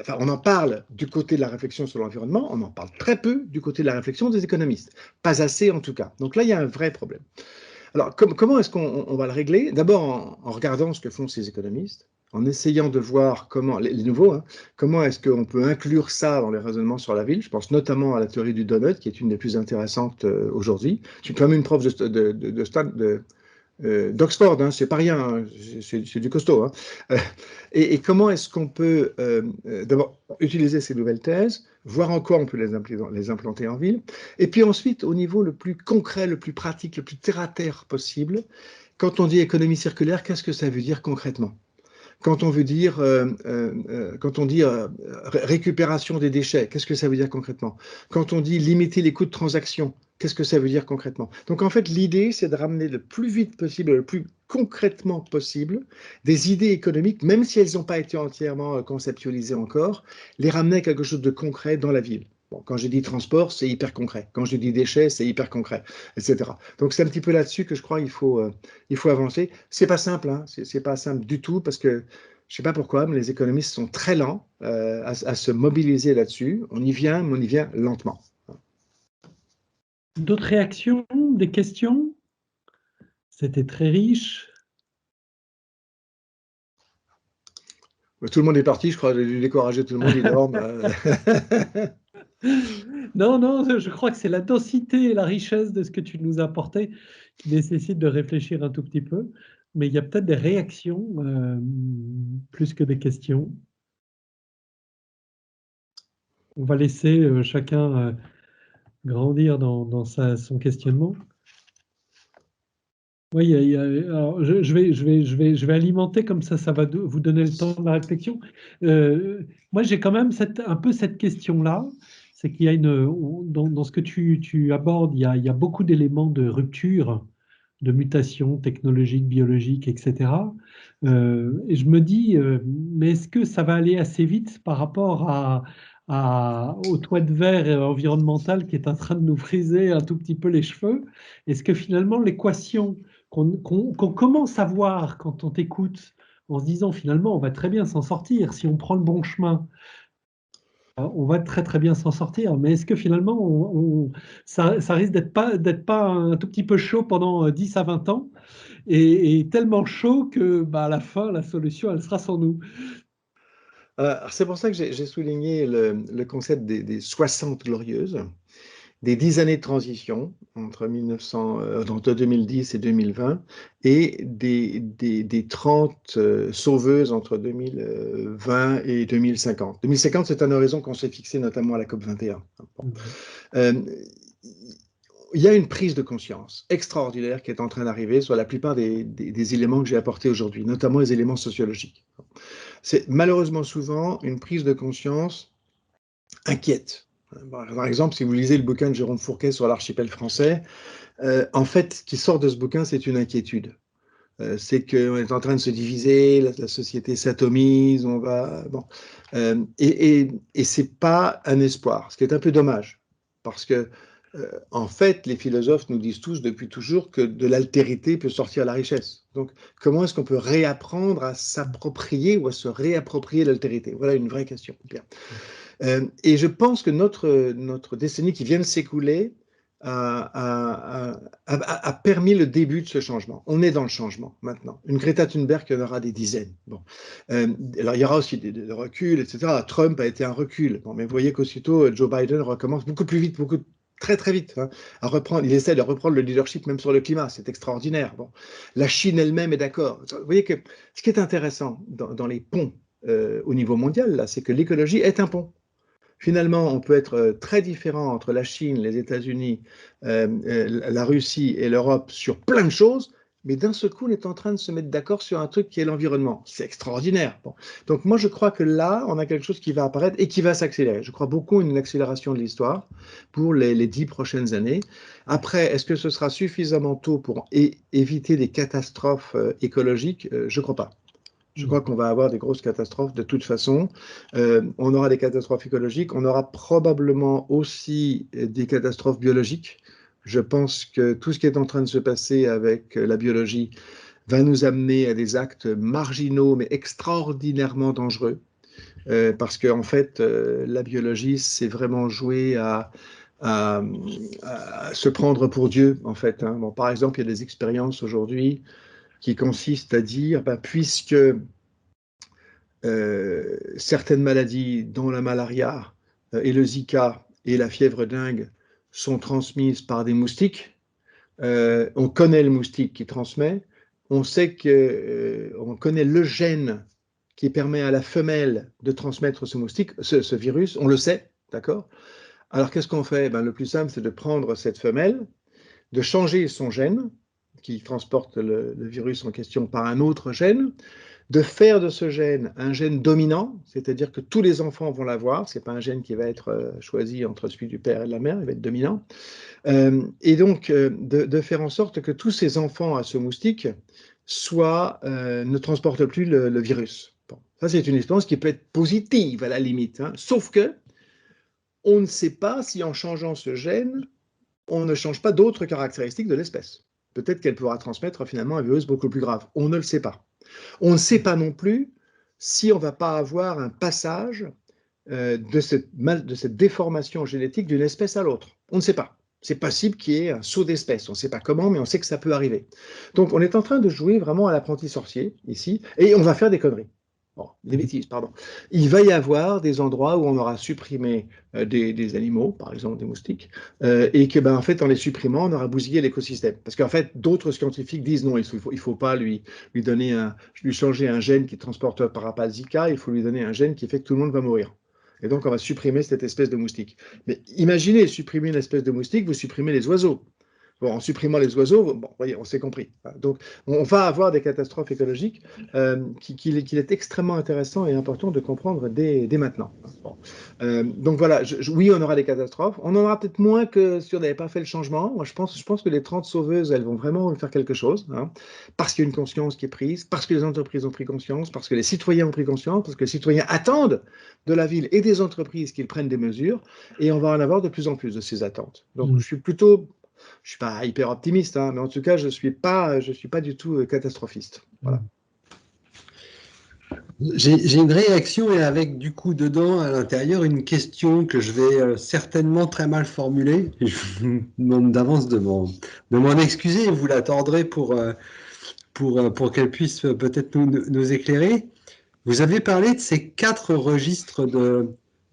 Enfin, on en parle du côté de la réflexion sur l'environnement, on en parle très peu du côté de la réflexion des économistes. Pas assez, en tout cas. Donc là, il y a un vrai problème. Alors, comment est-ce qu'on va le régler? D'abord, en regardant ce que font ces économistes, en essayant de voir comment, les nouveaux, hein, comment est-ce qu'on peut inclure ça dans les raisonnements sur la ville. Je pense notamment à la théorie du donut, qui est une des plus intéressantes aujourd'hui. Je suis quand même une prof d'Oxford, hein, c'est pas rien, hein, c'est du costaud, hein. Et comment est-ce qu'on peut d'abord utiliser ces nouvelles thèses, voir en quoi on peut les implanter en ville, et puis ensuite, au niveau le plus concret, le plus pratique, le plus terre-à-terre possible, quand on dit économie circulaire, qu'est-ce que ça veut dire concrètement? Quand on dit récupération des déchets, qu'est-ce que ça veut dire concrètement? Quand on dit limiter les coûts de transaction, qu'est-ce que ça veut dire concrètement? Donc en fait, l'idée, c'est de ramener le plus vite possible, le plus concrètement possible, des idées économiques, même si elles n'ont pas été entièrement conceptualisées encore, les ramener à quelque chose de concret dans la ville. Bon, quand je dis transport, c'est hyper concret. Quand je dis déchets, c'est hyper concret, etc. Donc c'est un petit peu là-dessus que je crois qu'il faut avancer. C'est pas simple, hein. C'est pas simple du tout parce que je sais pas pourquoi, mais les économistes sont très lents à se mobiliser là-dessus. On y vient, mais on y vient lentement. D'autres réactions, des questions? C'était très riche. Tout le monde est parti, je crois, j'ai dû décourager tout le monde, ils dorment. Non, non, je crois que c'est la densité et la richesse de ce que tu nous as apporté qui nécessite de réfléchir un tout petit peu. Mais il y a peut-être des réactions plus que des questions. On va laisser chacun grandir dans son questionnement. Oui, alors je vais alimenter comme ça va vous donner le temps de la réflexion. Moi, j'ai quand même un peu cette question-là, c'est qu'il y a dans ce que tu abordes, il y a beaucoup d'éléments de rupture, de mutation technologique, biologique, etc. Et je me dis, mais est-ce que ça va aller assez vite par rapport au toit de verre environnemental qui est en train de nous friser un tout petit peu les cheveux? Est-ce que finalement l'équation qu'on commence à voir quand on t'écoute en se disant finalement on va très bien s'en sortir si on prend le bon chemin, on va très très bien s'en sortir, mais est-ce que finalement ça risque d'être pas un tout petit peu chaud pendant 10 à 20 ans et tellement chaud que bah, à la fin la solution elle sera sans nous. C'est pour ça que j'ai souligné le concept des 60 glorieuses, des 10 années de transition entre 2010 et 2020 et des 30 sauveuses entre 2020 et 2050. 2050, c'est un horizon qu'on s'est fixé notamment à la COP 21. Bon. Il y a une prise de conscience extraordinaire qui est en train d'arriver sur la plupart des éléments que j'ai apportés aujourd'hui, notamment les éléments sociologiques. C'est malheureusement souvent une prise de conscience inquiète. Par exemple, si vous lisez le bouquin de Jérôme Fourquet sur l'archipel français, en fait, ce qui sort de ce bouquin, c'est une inquiétude. C'est qu'on est en train de se diviser, la société s'atomise, on va... Bon. Et c'est pas un espoir, ce qui est un peu dommage, parce que en fait, les philosophes nous disent tous depuis toujours que de l'altérité peut sortir la richesse. Donc, comment est-ce qu'on peut réapprendre à s'approprier ou à se réapproprier l'altérité? Voilà une vraie question. Bien. Et je pense que notre décennie qui vient de s'écouler a permis le début de ce changement. On est dans le changement maintenant. Une Greta Thunberg, il y en aura des dizaines. Bon. Alors, il y aura aussi des reculs, etc. Trump a été un recul. Bon, mais vous voyez qu'aussitôt, Joe Biden recommence beaucoup plus vite, très très vite, hein, à reprendre. Il essaie de reprendre le leadership même sur le climat. C'est extraordinaire. Bon. La Chine elle-même est d'accord. Vous voyez que ce qui est intéressant dans les ponts au niveau mondial, là, c'est que l'écologie est un pont. Finalement, on peut être très différent entre la Chine, les États-Unis, la Russie et l'Europe sur plein de choses, mais d'un seul coup, on est en train de se mettre d'accord sur un truc qui est l'environnement. C'est extraordinaire. Bon. Donc moi, je crois que là, on a quelque chose qui va apparaître et qui va s'accélérer. Je crois beaucoup à une accélération de l'histoire pour les 10 prochaines années. Après, est-ce que ce sera suffisamment tôt pour éviter des catastrophes écologiques? Je ne crois pas. Je crois qu'on va avoir des grosses catastrophes de toute façon. On aura des catastrophes écologiques, on aura probablement aussi des catastrophes biologiques. Je pense que tout ce qui est en train de se passer avec la biologie va nous amener à des actes marginaux mais extraordinairement dangereux. Parce qu'en fait, la biologie, c'est vraiment jouer à se prendre pour Dieu, en fait. Hein. Bon, par exemple, il y a des expériences aujourd'hui qui consistent à dire, puisque certaines maladies, dont la malaria et le Zika et la fièvre dingue, sont transmises par des moustiques, on connaît le moustique qui transmet, on sait on connaît le gène qui permet à la femelle de transmettre ce moustique, ce virus, on le sait, d'accord? Alors qu'est-ce qu'on fait? Le plus simple, c'est de prendre cette femelle, de changer son gène, qui transporte le virus en question par un autre gène, de faire de ce gène un gène dominant, c'est-à-dire que tous les enfants vont l'avoir, ce n'est pas un gène qui va être choisi entre celui du père et de la mère, il va être dominant, et donc de faire en sorte que tous ces enfants à ce moustique ne transportent plus le virus. Bon, ça c'est une expérience qui peut être positive à la limite, hein, sauf que on ne sait pas si en changeant ce gène, on ne change pas d'autres caractéristiques de l'espèce. Peut-être qu'elle pourra transmettre finalement un virus beaucoup plus grave. On ne le sait pas. On ne sait pas non plus si on ne va pas avoir un passage de cette déformation génétique d'une espèce à l'autre. On ne sait pas. C'est possible qu'il y ait un saut d'espèce. On ne sait pas comment, mais on sait que ça peut arriver. Donc on est en train de jouer vraiment à l'apprenti sorcier ici, et on va faire des conneries. Bon, des bêtises, pardon. Il va y avoir des endroits où on aura supprimé des animaux, par exemple des moustiques, et que, en fait, en les supprimant, on aura bousillé l'écosystème. Parce qu'en fait, d'autres scientifiques disent non, il faut pas lui changer un gène qui transporte par pas Zika, il faut lui donner un gène qui fait que tout le monde va mourir. Et donc, on va supprimer cette espèce de moustique. Mais imaginez supprimer une espèce de moustique, vous supprimez les oiseaux. Bon, en supprimant les oiseaux, bon, voyez, on s'est compris. Donc, on va avoir des catastrophes écologiques qu'il est extrêmement intéressant et important de comprendre dès maintenant. Bon. Donc voilà, oui, on aura des catastrophes. On en aura peut-être moins que si on n'avait pas fait le changement. Moi, je pense que les 30 sauveuses, elles vont vraiment faire quelque chose, hein, parce qu'il y a une conscience qui est prise, parce que les entreprises ont pris conscience, parce que les citoyens ont pris conscience, parce que les citoyens attendent de la ville et des entreprises qu'ils prennent des mesures, et on va en avoir de plus en plus de ces attentes. Donc, je suis pas hyper optimiste, hein, mais en tout cas, je suis pas du tout catastrophiste. Voilà. J'ai une réaction et avec du coup dedans à l'intérieur une question que je vais certainement très mal formuler. Je vous demande d'avance de m'en excuser et vous l'attendrez pour qu'elle puisse peut-être nous éclairer. Vous avez parlé de ces 4 registres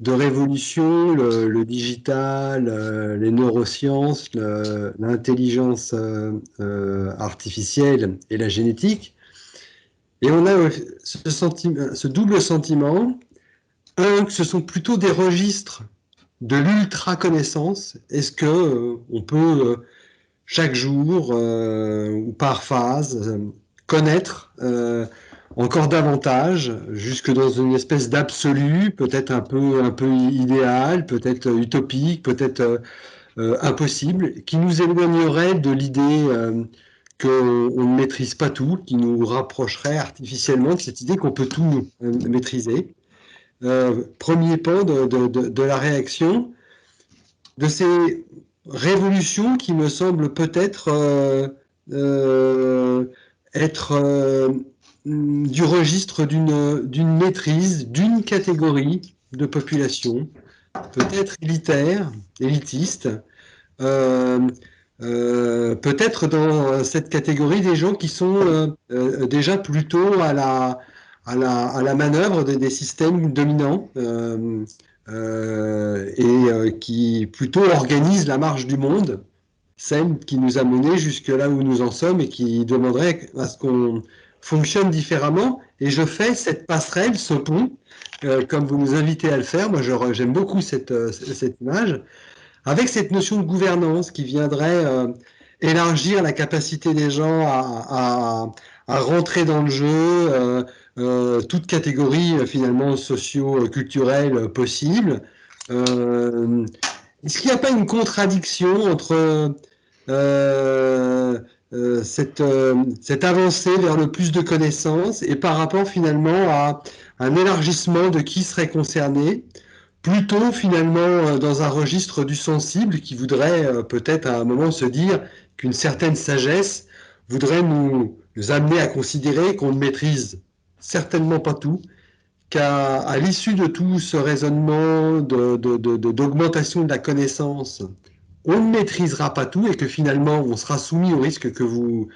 de révolution, le digital, les neurosciences, l'intelligence artificielle et la génétique. Et on a ce double sentiment, que ce sont plutôt des registres de l'ultra-connaissance. Est-ce que on peut chaque jour ou par phase connaître encore davantage, jusque dans une espèce d'absolu, peut-être un peu idéal, peut-être utopique, peut-être impossible, qui nous éloignerait de l'idée qu'on ne maîtrise pas tout, qui nous rapprocherait artificiellement de cette idée qu'on peut tout maîtriser. Premier pan de la réaction, de ces révolutions qui me semblent peut-être être du registre d'une maîtrise d'une catégorie de population, peut-être élitaire, élitiste, peut-être dans cette catégorie des gens qui sont déjà plutôt à la manœuvre des systèmes dominants qui plutôt organisent la marche du monde, celle qui nous a menés jusque là où nous en sommes et qui demanderait à ce qu'on fonctionne différemment. Et je fais cette passerelle, ce pont, comme vous nous invitez à le faire. Moi, j'aime beaucoup cette image, avec cette notion de gouvernance qui viendrait élargir la capacité des gens à rentrer dans le jeu, toute catégorie finalement socio-culturelle possible. Est-ce qu'il n'y a pas une contradiction entre cette avancée vers le plus de connaissances et par rapport finalement à un élargissement de qui serait concerné, plutôt finalement dans un registre du sensible qui voudrait peut-être à un moment se dire qu'une certaine sagesse voudrait nous amener à considérer qu'on ne maîtrise certainement pas tout, qu'à l'issue de tout ce raisonnement d'augmentation de la connaissance, on ne maîtrisera pas tout et que finalement on sera soumis au risque que vous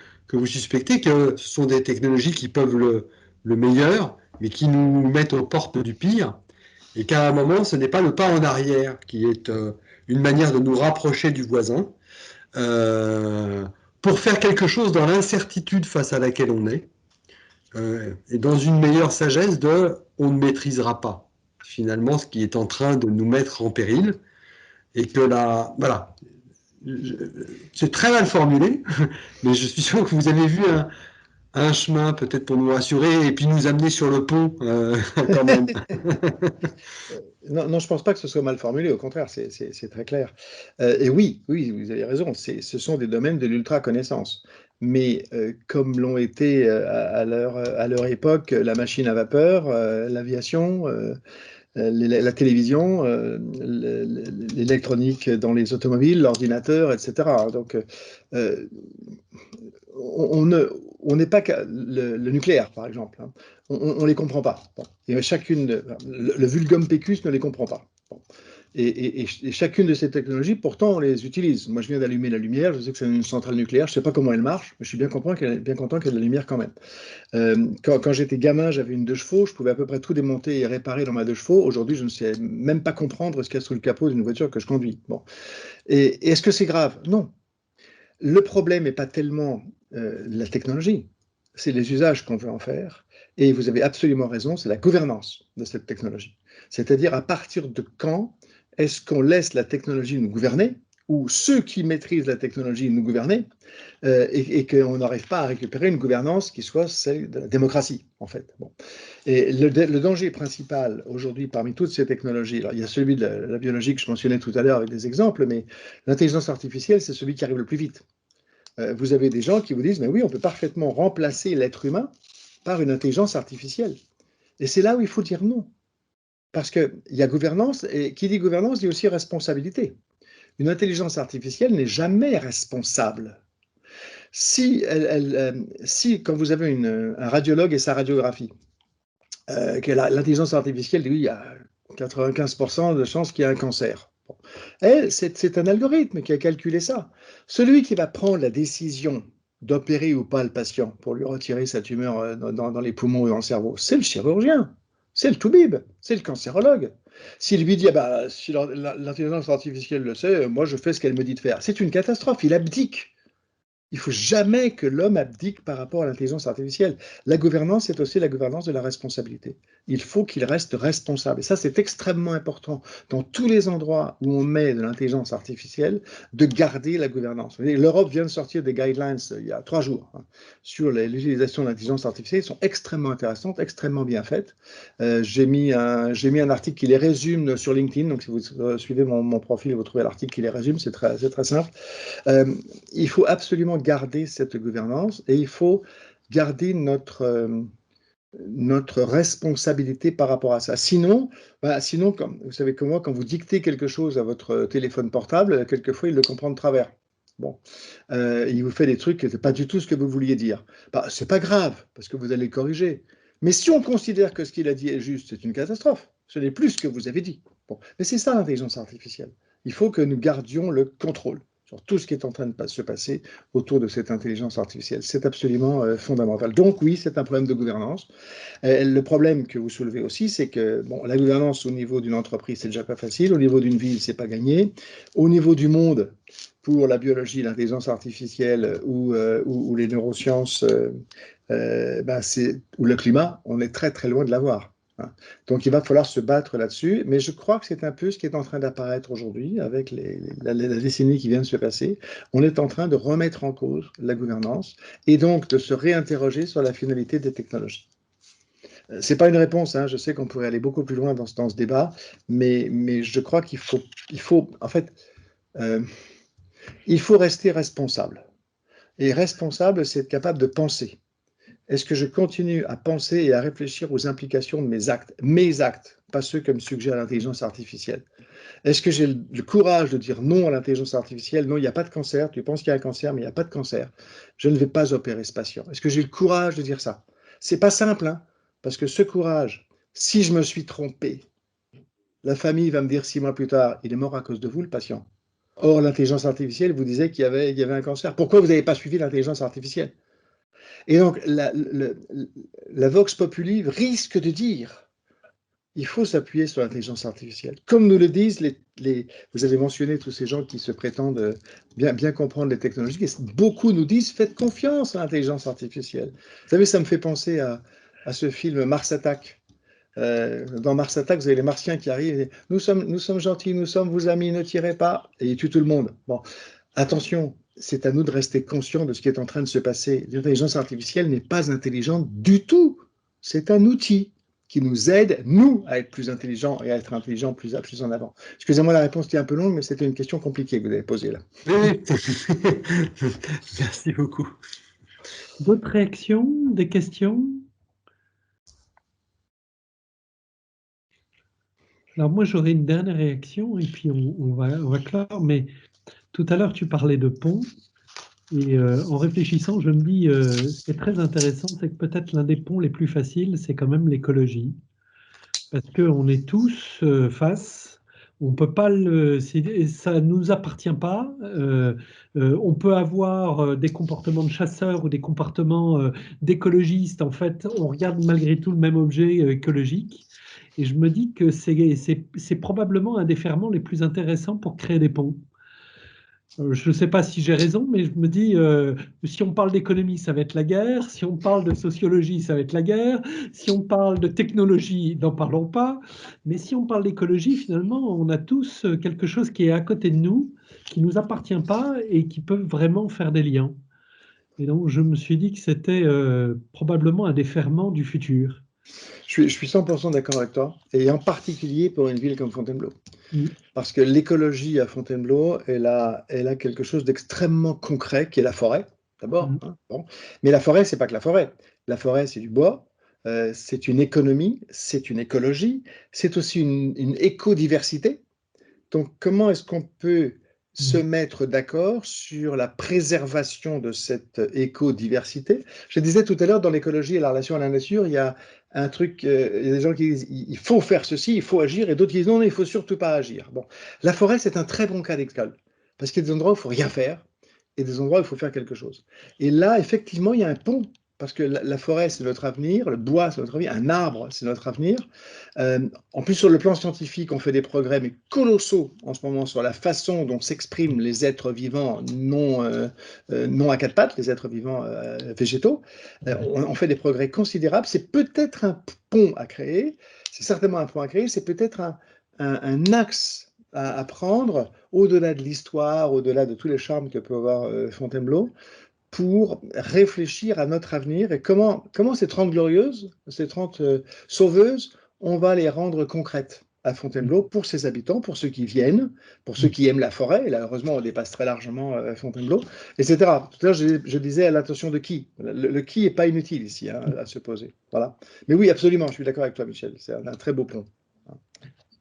suspectez, que ce sont des technologies qui peuvent le meilleur, mais qui nous mettent aux portes du pire, et qu'à un moment ce n'est pas le pas en arrière qui est une manière de nous rapprocher du voisin, pour faire quelque chose dans l'incertitude face à laquelle on est, et dans une meilleure sagesse de on ne maîtrisera pas finalement ce qui est en train de nous mettre en péril, et que voilà, c'est très mal formulé, mais je suis sûr que vous avez vu un chemin peut-être pour nous rassurer et puis nous amener sur le pont quand même. Non, je ne pense pas que ce soit mal formulé, au contraire, c'est très clair. Et oui, vous avez raison, ce sont des domaines de l'ultra-connaissance. Mais comme l'ont été à leur époque la machine à vapeur, l'aviation, la télévision, l'électronique dans les automobiles, l'ordinateur, etc. Donc, on n'est pas le nucléaire, par exemple. Hein. On ne les comprend pas. Bon. Et le vulgum pecus ne les comprend pas. Bon. Et chacune de ces technologies, pourtant, on les utilise. Moi, je viens d'allumer la lumière. Je sais que c'est une centrale nucléaire. Je ne sais pas comment elle marche, mais je suis bien content qu'il y ait de la lumière quand même. Quand j'étais gamin, j'avais une 2 chevaux. Je pouvais à peu près tout démonter et réparer dans ma 2 chevaux. Aujourd'hui, je ne sais même pas comprendre ce qu'il y a sous le capot d'une voiture que je conduis. Bon. Et est-ce que c'est grave? Non. Le problème n'est pas tellement la technologie, c'est les usages qu'on veut en faire. Et vous avez absolument raison, c'est la gouvernance de cette technologie. C'est-à-dire à partir de quand est-ce qu'on laisse la technologie nous gouverner, ou ceux qui maîtrisent la technologie nous gouverner, et qu'on n'arrive pas à récupérer une gouvernance qui soit celle de la démocratie, en fait. Bon. Et le danger principal aujourd'hui parmi toutes ces technologies, alors il y a celui de la biologie que je mentionnais tout à l'heure avec des exemples, mais l'intelligence artificielle, c'est celui qui arrive le plus vite. Vous avez des gens qui vous disent, mais oui, on peut parfaitement remplacer l'être humain par une intelligence artificielle. Et c'est là où il faut dire non. Parce qu'il y a gouvernance, et qui dit gouvernance dit aussi responsabilité. Une intelligence artificielle n'est jamais responsable. Si quand vous avez un radiologue et sa radiographie, que l'intelligence artificielle dit oui, il y a 95% de chances qu'il y ait un cancer. Bon. Elle, c'est un algorithme qui a calculé ça. Celui qui va prendre la décision d'opérer ou pas le patient pour lui retirer sa tumeur dans les poumons ou dans le cerveau, c'est le chirurgien, c'est le toubib, c'est le cancérologue. S'il lui dit, ah bah, si l'intelligence artificielle le sait, moi je fais ce qu'elle me dit de faire, c'est une catastrophe, il abdique Il ne faut jamais que l'homme abdique par rapport à l'intelligence artificielle. La gouvernance, c'est aussi la gouvernance de la responsabilité. Il faut qu'il reste responsable. Et ça, c'est extrêmement important dans tous les endroits où on met de l'intelligence artificielle, de garder la gouvernance. L'Europe vient de sortir des guidelines il y a 3 jours sur l'utilisation de l'intelligence artificielle. Ils sont extrêmement intéressantes, extrêmement bien faites. J'ai mis un article qui les résume sur LinkedIn. Donc, si vous suivez mon profil, vous trouvez l'article qui les résume. C'est très simple. Il faut absolument garder cette gouvernance et il faut garder notre responsabilité par rapport à ça. Sinon, comme, vous savez comme moi, quand vous dictez quelque chose à votre téléphone portable, quelquefois, il le comprend de travers. Bon, il vous fait des trucs qui n'est pas du tout ce que vous vouliez dire. Ce n'est pas grave, parce que vous allez corriger. Mais si on considère que ce qu'il a dit est juste, c'est une catastrophe. Ce n'est plus ce que vous avez dit. Bon. Mais c'est ça l'intelligence artificielle. Il faut que nous gardions le contrôle sur tout ce qui est en train de se passer autour de cette intelligence artificielle. C'est absolument fondamental. Donc oui, c'est un problème de gouvernance. Le problème que vous soulevez aussi, c'est que la gouvernance au niveau d'une entreprise, c'est déjà pas facile. Au niveau d'une ville, c'est pas gagné. Au niveau du monde, pour la biologie, l'intelligence artificielle ou les neurosciences, ou le climat, on est très très loin de l'avoir. Donc, il va falloir se battre là-dessus, mais je crois que c'est un peu ce qui est en train d'apparaître aujourd'hui avec la décennie qui vient de se passer. On est en train de remettre en cause la gouvernance et donc de se réinterroger sur la finalité des technologies. Ce n'est pas une réponse, je sais qu'on pourrait aller beaucoup plus loin dans ce débat, mais je crois qu'il faut rester responsable. Et responsable, c'est être capable de penser. Est-ce que je continue à penser et à réfléchir aux implications de mes actes, pas ceux que me suggère l'intelligence artificielle? Est-ce que j'ai le courage de dire non à l'intelligence artificielle? Non, il n'y a pas de cancer, tu penses qu'il y a un cancer, mais il n'y a pas de cancer. Je ne vais pas opérer ce patient. Est-ce que j'ai le courage de dire ça? C'est pas simple, parce que ce courage, si je me suis trompé, la famille va me dire 6 mois plus tard, il est mort à cause de vous, le patient. Or, l'intelligence artificielle vous disait qu'il y avait un cancer. Pourquoi vous n'avez pas suivi l'intelligence artificielle? Et donc, la Vox Populi risque de dire il faut s'appuyer sur l'intelligence artificielle. Comme nous le disent, vous avez mentionné tous ces gens qui se prétendent bien comprendre les technologies, et beaucoup nous disent faites confiance à l'intelligence artificielle. Vous savez, ça me fait penser à ce film Mars Attack. Dans Mars Attack, vous avez les Martiens qui arrivent et nous sommes gentils, nous sommes vos amis, ne tirez pas, et ils tuent tout le monde. Bon, attention, c'est à nous de rester conscients de ce qui est en train de se passer. L'intelligence artificielle n'est pas intelligente du tout. C'est un outil qui nous aide, nous, à être plus intelligents et à être intelligents plus en avant. Excusez-moi, la réponse était un peu longue, mais c'était une question compliquée que vous avez posée là. Oui. Merci beaucoup. D'autres réactions, des questions? Alors moi, j'aurais une dernière réaction et puis on va clore, mais tout à l'heure, tu parlais de pont et en réfléchissant, je me dis, ce qui est très intéressant, c'est que peut-être l'un des ponts les plus faciles, c'est quand même l'écologie. Parce qu'on est tous face, on peut pas ça ne nous appartient pas. On peut avoir des comportements de chasseurs ou des comportements d'écologistes. En fait, on regarde malgré tout le même objet écologique. Et je me dis que c'est probablement un des ferments les plus intéressants pour créer des ponts. Je ne sais pas si j'ai raison, mais je me dis, si on parle d'économie, ça va être la guerre. Si on parle de sociologie, ça va être la guerre. Si on parle de technologie, n'en parlons pas. Mais si on parle d'écologie, finalement, on a tous quelque chose qui est à côté de nous, qui ne nous appartient pas et qui peut vraiment faire des liens. Et donc, je me suis dit que c'était probablement un des ferments du futur. Je suis 100% d'accord avec toi, et en particulier pour une ville comme Fontainebleau. Parce que l'écologie à Fontainebleau, elle a quelque chose d'extrêmement concret, qui est la forêt, d'abord. Bon. Mais la forêt, c'est pas que la forêt. La forêt, c'est du bois, c'est une économie, c'est une écologie, c'est aussi une écodiversité. Donc, comment est-ce qu'on peut se mettre d'accord sur la préservation de cette écodiversité? Je disais tout à l'heure, dans l'écologie et la relation à la nature, il y a un truc, il y a des gens qui disent il faut faire ceci, il faut agir, et d'autres qui disent non, il ne faut surtout pas agir. Bon, la forêt, c'est un très bon cas d'école, parce qu'il y a des endroits où il ne faut rien faire, et des endroits où il faut faire quelque chose. Et là, effectivement, il y a un pont parce que la forêt, c'est notre avenir, le bois, c'est notre avenir, un arbre, c'est notre avenir. En plus, sur le plan scientifique, on fait des progrès mais colossaux en ce moment sur la façon dont s'expriment les êtres vivants non à quatre pattes, les êtres vivants végétaux. On fait des progrès considérables. C'est peut-être un pont à créer, c'est certainement un pont à créer, c'est peut-être un axe à prendre au-delà de l'histoire, au-delà de tous les charmes que peut avoir Fontainebleau, pour réfléchir à notre avenir et comment ces 30 glorieuses, ces 30 sauveuses, on va les rendre concrètes à Fontainebleau pour ses habitants, pour ceux qui viennent, pour ceux qui aiment la forêt, et là heureusement on dépasse très largement Fontainebleau, etc. Tout à l'heure je disais à l'attention de qui. Le qui n'est pas inutile ici à se poser. Voilà. Mais oui, absolument, je suis d'accord avec toi Michel, c'est un très beau pont.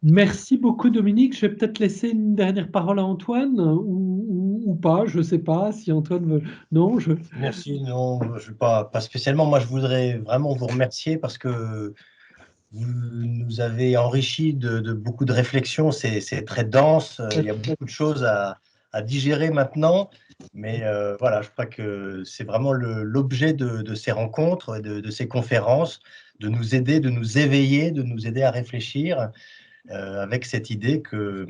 Merci beaucoup Dominique. Je vais peut-être laisser une dernière parole à Antoine ou pas. Je ne sais pas si Antoine veut. Non, Merci, non, je pas spécialement. Moi, je voudrais vraiment vous remercier parce que vous nous avez enrichi de beaucoup de réflexions. C'est très dense. Il y a beaucoup de choses à digérer maintenant. Mais voilà, je crois que c'est vraiment l'objet de ces rencontres, de ces conférences, de nous aider, de nous éveiller, de nous aider à réfléchir. Avec cette idée que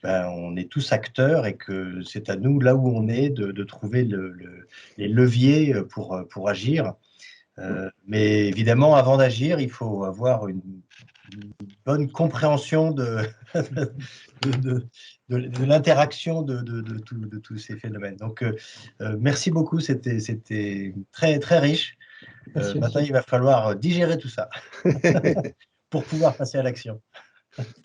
on est tous acteurs et que c'est à nous, là où on est, de trouver les leviers pour agir. Mais évidemment, avant d'agir, il faut avoir une bonne compréhension de l'interaction de tous ces phénomènes. Donc, merci beaucoup, c'était très, très riche. Maintenant, il va falloir digérer tout ça pour pouvoir passer à l'action.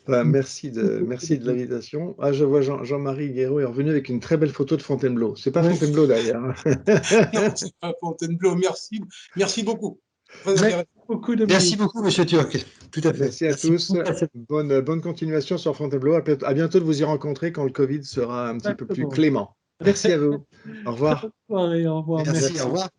Merci de l'invitation. Ah, je vois Jean-Marie Guéraud est revenu avec une très belle photo de Fontainebleau. C'est pas Fontainebleau d'ailleurs. Non, c'est pas Fontainebleau. Merci beaucoup. Merci beaucoup, Monsieur Turc. Tout à fait. Merci à tous. Bonne continuation sur Fontainebleau. À bientôt de vous y rencontrer quand le Covid sera un petit peu plus clément. Merci à vous. Au revoir. Au revoir. Merci. Au revoir.